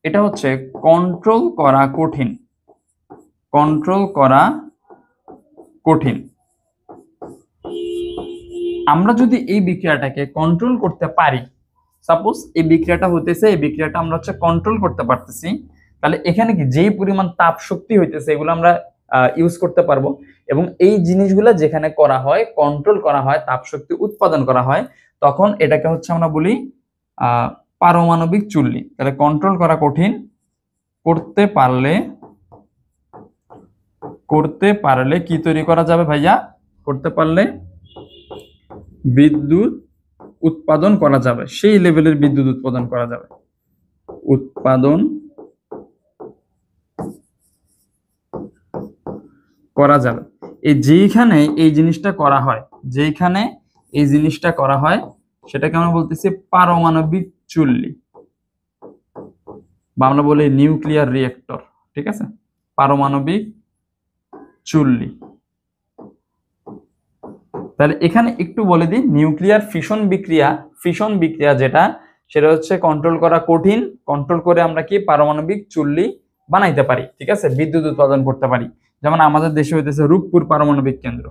এটা হচ্ছে কন্ট্রোল করা কঠিন, কন্ট্রোল করা কঠিন। আমরা যদি এই বিক্রিয়াটাকে কন্ট্রোল করতে পারি, সাপোজ এই বিক্রিয়াটা হতেছে, এই বিক্রিয়াটা আমরা হচ্ছে কন্ট্রোল করতে পারতেছি, তাহলে এখানে কি যেই পরিমাণ তাপ শক্তি হইতেছে এগুলো আমরা ইউজ করতে পারবো। এবং এই জিনিসগুলো যেখানে করা হয়, কন্ট্রোল করা হয়, তাপ শক্তি উৎপাদন করা হয়, তখন এটাকে হচ্ছে আমরা বলি পারমাণবিক চুল্লি। তাহলে কন্ট্রোল করা কঠিন, করতে পারলে, করতে পারলে কি তৈরি করা যাবে ভাইয়া, করতে পারলে বিদ্যুৎ উৎপাদন করা যাবে, সেই লেভেলের বিদ্যুৎ উৎপাদন করা যাবে, উৎপাদন করা যাবে। এই যেইখানে এই জিনিসটা করা হয়, যেইখানে এই জিনিসটা করা হয় সেটাকে আমরা বলতেছি পারমাণবিক চুল্লি, বা আমরা বলি নিউক্লিয়ার রিয়েক্টর। ঠিক আছে, পারমাণবিক চুল্লি। তাহলে এখানে একটু বলে দিই, নিউক্লিয়ার ফিশন বিক্রিয়া, ফিশন বিক্রিয়া যেটা, সেটা হচ্ছে কন্ট্রোল করা কঠিন, কন্ট্রোল করে আমরা কি পারমাণবিক চুল্লি বানাইতে পারি। ঠিক আছে, বিদ্যুৎ উৎপাদন করতে পারি। যেমন আমাদের দেশে হইতেছে রূপপুর পারমাণবিক কেন্দ্র।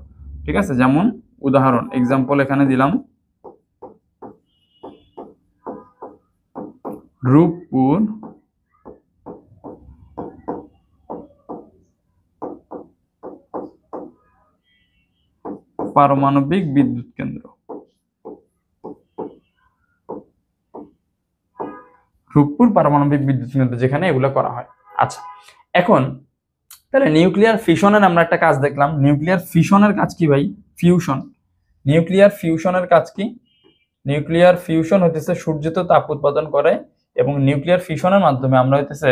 ঠিক আছে, যেমন উদাহরণ এক্সাম্পল এখানে দিলাম, রূপপুর পারমাণবিক বিদ্যুৎ কেন্দ্র, রূপপুর পারমাণবিক বিদ্যুৎ কেন্দ্র যেখানে এগুলো করা হয়। আচ্ছা এখন তাহলে নিউক্লিয়ার ফিশনের আমরা একটা কাজ দেখলাম। নিউক্লিয়ার ফিশনের কাজ কি ভাই? ফিউশন। নিউক্লিয়ার ফিউশনের কাজ কি? নিউক্লিয়ার ফিউশন হইতেছে সূর্যতে তাপ উৎপাদন করে, এবং নিউক্লিয়ার ফিশনের মাধ্যমে আমরা হইতেছে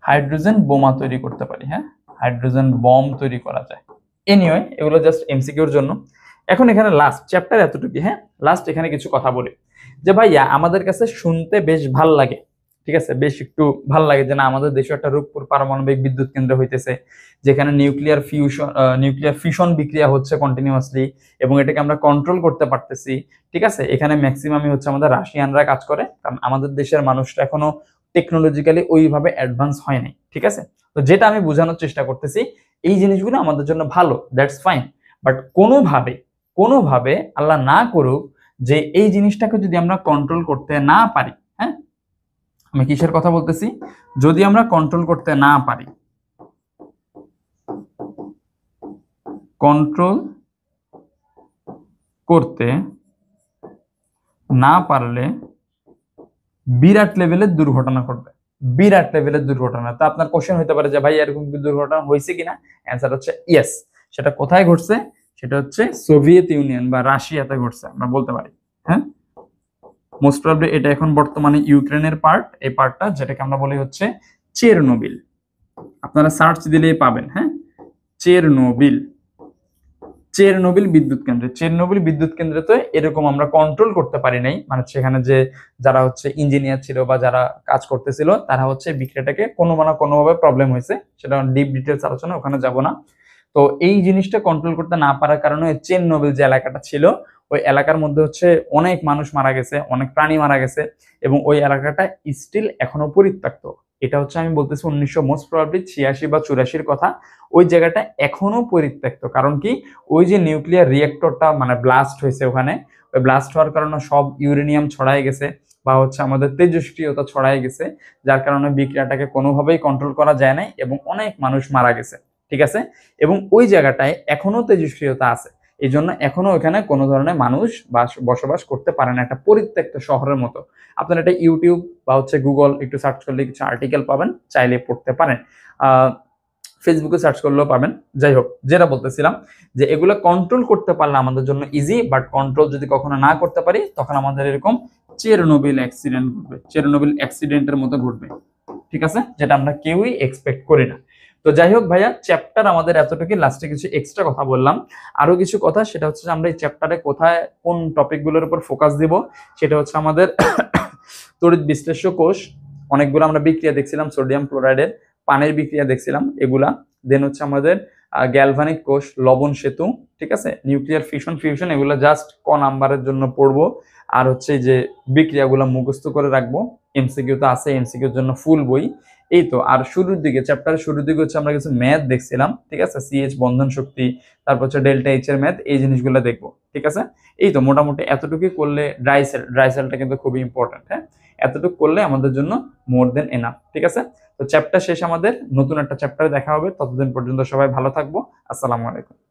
হাইড্রোজেন বোমা তৈরি করতে পারি। হ্যাঁ, হাইড্রোজেন বম তৈরি করা যায়। এনিওয়ে, এগুলো জাস্ট এমসিকিউর জন্য। এখন এখানে লাস্ট চ্যাপ্টার এতটুকু। হ্যাঁ, লাস্ট এখানে কিছু কথা বলি যে ভাইয়া আমাদের কাছে শুনতে বেশ ভাল লাগে, ঠিক আছে, বেশ একটু ভাল লাগে যে না আমাদের দেশে একটা রূপপুর পারমাণবিক বিদ্যুৎ কেন্দ্র হইতেছে, যেখানে নিউক্লিয়ার ফিশন বিক্রিয়া হচ্ছে কন্টিনিউয়াসলি, এবং এটাকে আমরা কন্ট্রোল করতে পারতেছি। ঠিক আছে, এখানে ম্যাক্সিমামই হচ্ছে আমাদের রাশিয়ানরা কাজ করে, কারণ আমাদের দেশের মানুষটা এখনো টেকনোলজিক্যালি ওইভাবে অ্যাডভান্স হয় নাই। ঠিক আছে, তো যেটা আমি বোঝানোর চেষ্টা করতেছি, এই জিনিসগুলো আমাদের জন্য ভালো, দ্যাটস ফাইন, বাট কোনোভাবে আল্লাহ না করুক যে এই জিনিসটাকে যদি আমরা কন্ট্রোল করতে না পারি, হ্যাঁ, আমি কিসের কথা বলতেছি, যদি আমরা কন্ট্রোল করতে না পারি, কন্ট্রোল করতে না পারলে বিরাট লেভেলের দুর্ঘটনা ঘটবে, বিরাট লেভেলের দুর্ঘটনা। তো আপনার কোশ্চেন হতে পারে যে ভাই এরকম কি দুর্ঘটনা হয়েছে কিনা? অ্যান্সার হচ্ছে ইয়েস। সেটা কোথায় ঘটছে? সেটা হচ্ছে সোভিয়েত ইউনিয়ন বা রাশিয়াতে ঘটছে, আমরা বলতে পারি। হ্যাঁ, মোস্ট প্রবাবলি এটা এখন বর্তমানে ইউক্রেনের পার্ট, এই পার্টটা যেটাকে আমরা বলি হচ্ছে চেরনোবিল। আপনারা সার্চ দিলেই পাবেন। হ্যাঁ, চেরনোবিল চেরনোবিল বিদ্যুৎ কেন্দ্রে তো এরকম আমরা কন্ট্রোল করতে পারি নাই, মানে সেখানে যে যারা হচ্ছে ইঞ্জিনিয়ার ছিল বা যারা কাজ করতেছিল তারা হচ্ছে বিক্রিয়াটাকে কোনো না কোনোভাবে প্রবলেম হয়েছে, সেটা ডিপ ডিটেলস আলোচনা, ওখানে যাব না। তো এই জিনিসটা কন্ট্রোল করতে না পারার কারণে চেরনোবিল যে এলাকাটা ছিল, ওই এলাকার মধ্যে হচ্ছে অনেক মানুষ মারা গেছে, অনেক প্রাণী মারা গেছে, এবং ওই এলাকাটা স্টিল এখনো পরিত্যক্ত। এটা হচ্ছে আমি বলতেছি 1986 বা 84 কথা। ওই জায়গাটা এখনো পরিত্যক্ত, কারণ কি, ওই যে নিউক্লিয়ার রিয়েক্টরটা মানে ব্লাস্ট হয়েছে ওখানে, ওই ব্লাস্ট হওয়ার কারণে সব ইউরেনিয়াম ছড়ায় গেছে বা হচ্ছে আমাদের তেজস্ক্রিয়তা ছড়ায় গেছে, যার কারণে বিক্রিয়াটাকে কোনোভাবেই কন্ট্রোল করা যায় না, এবং অনেক মানুষ মারা গেছে। ঠিক আছে, এবং ওই জায়গাটায় এখনো তেজস্ক্রিয়তা আছে, এই জন্য এখনো ওখানে কোনো ধরনের মানুষ বসবাস করতে পারে না, একটা পরিত্যক্ত শহরের মতো। আপনারা এটা ইউটিউব বা হচ্ছে গুগল একটু সার্চ করলে কিছু আর্টিকেল পাবেন, চাইলে পড়তে পারেন, ফেসবুকে সার্চ করলেও পাবেন। যাই হোক, যেটা বলতেছিলাম যে এগুলো কন্ট্রোল করতে পারলে আমাদের জন্য ইজি, বাট কন্ট্রোল যদি কখনো না করতে পারি তখন আমাদের এরকম চেরনোবিল অ্যাক্সিডেন্ট ঘটবে, চেরনোবিল অ্যাক্সিডেন্টের মতো ঘটবে। ঠিক আছে, যেটা আমরা কেউই এক্সপেক্ট করি না। তো যাই হোক ভাইয়া, চ্যাপ্টার আমাদের এতটুকু, লাস্টে কিছু এক্সট্রা কথা বললাম। আরো কিছু কথা, সেটা হচ্ছে যে আমরা এই চ্যাপ্টারে কোথায় কোন টপিকগুলোর উপর ফোকাস দিব, সেটা হচ্ছে আমাদের তড়িৎ বিশ্লেষ্য কোষ, অনেকগুলো আমরা বিক্রিয়া দেখছিলাম, সোডিয়াম ক্লোরাইডের, পানির বিক্রিয়া দেখছিলাম এগুলা, দেন হচ্ছে আমাদের গ্যালভানিক কোষ, লবণ সেতু, ঠিক আছে, নিউক্লিয়ার ফিউশন, এগুলো জাস্ট ক নাম্বারের জন্য পড়বো, আর হচ্ছে যে বিক্রিয়াগুলো মুখস্থ করে রাখবো, এমসিকিউ তো আছে, এমসিকিউর জন্য ফুল বই। এই তো, আর শুরুর দিকে, চ্যাপ্টারের শুরুর দিকে হচ্ছে আমরা কিছু ম্যাথ দেখছিলাম, ঠিক আছে, সিএইচ বন্ধন শক্তি, তারপর হচ্ছে ডেল্টা এইচ এর ম্যাথ, এই জিনিসগুলো দেখবো। ঠিক আছে, এই তো মোটামুটি এতটুকু করলে, ড্রাই সেলটা কিন্তু খুবই ইম্পর্টেন্ট। হ্যাঁ, এতটুকু করলে আমাদের জন্য মোর দেন এনাফ। ঠিক আছে, তো চ্যাপ্টার শেষ, আমাদের নতুন একটা চ্যাপ্টারে দেখা হবে, ততদিন পর্যন্ত সবাই ভালো থাকবো। আসসালামু আলাইকুম।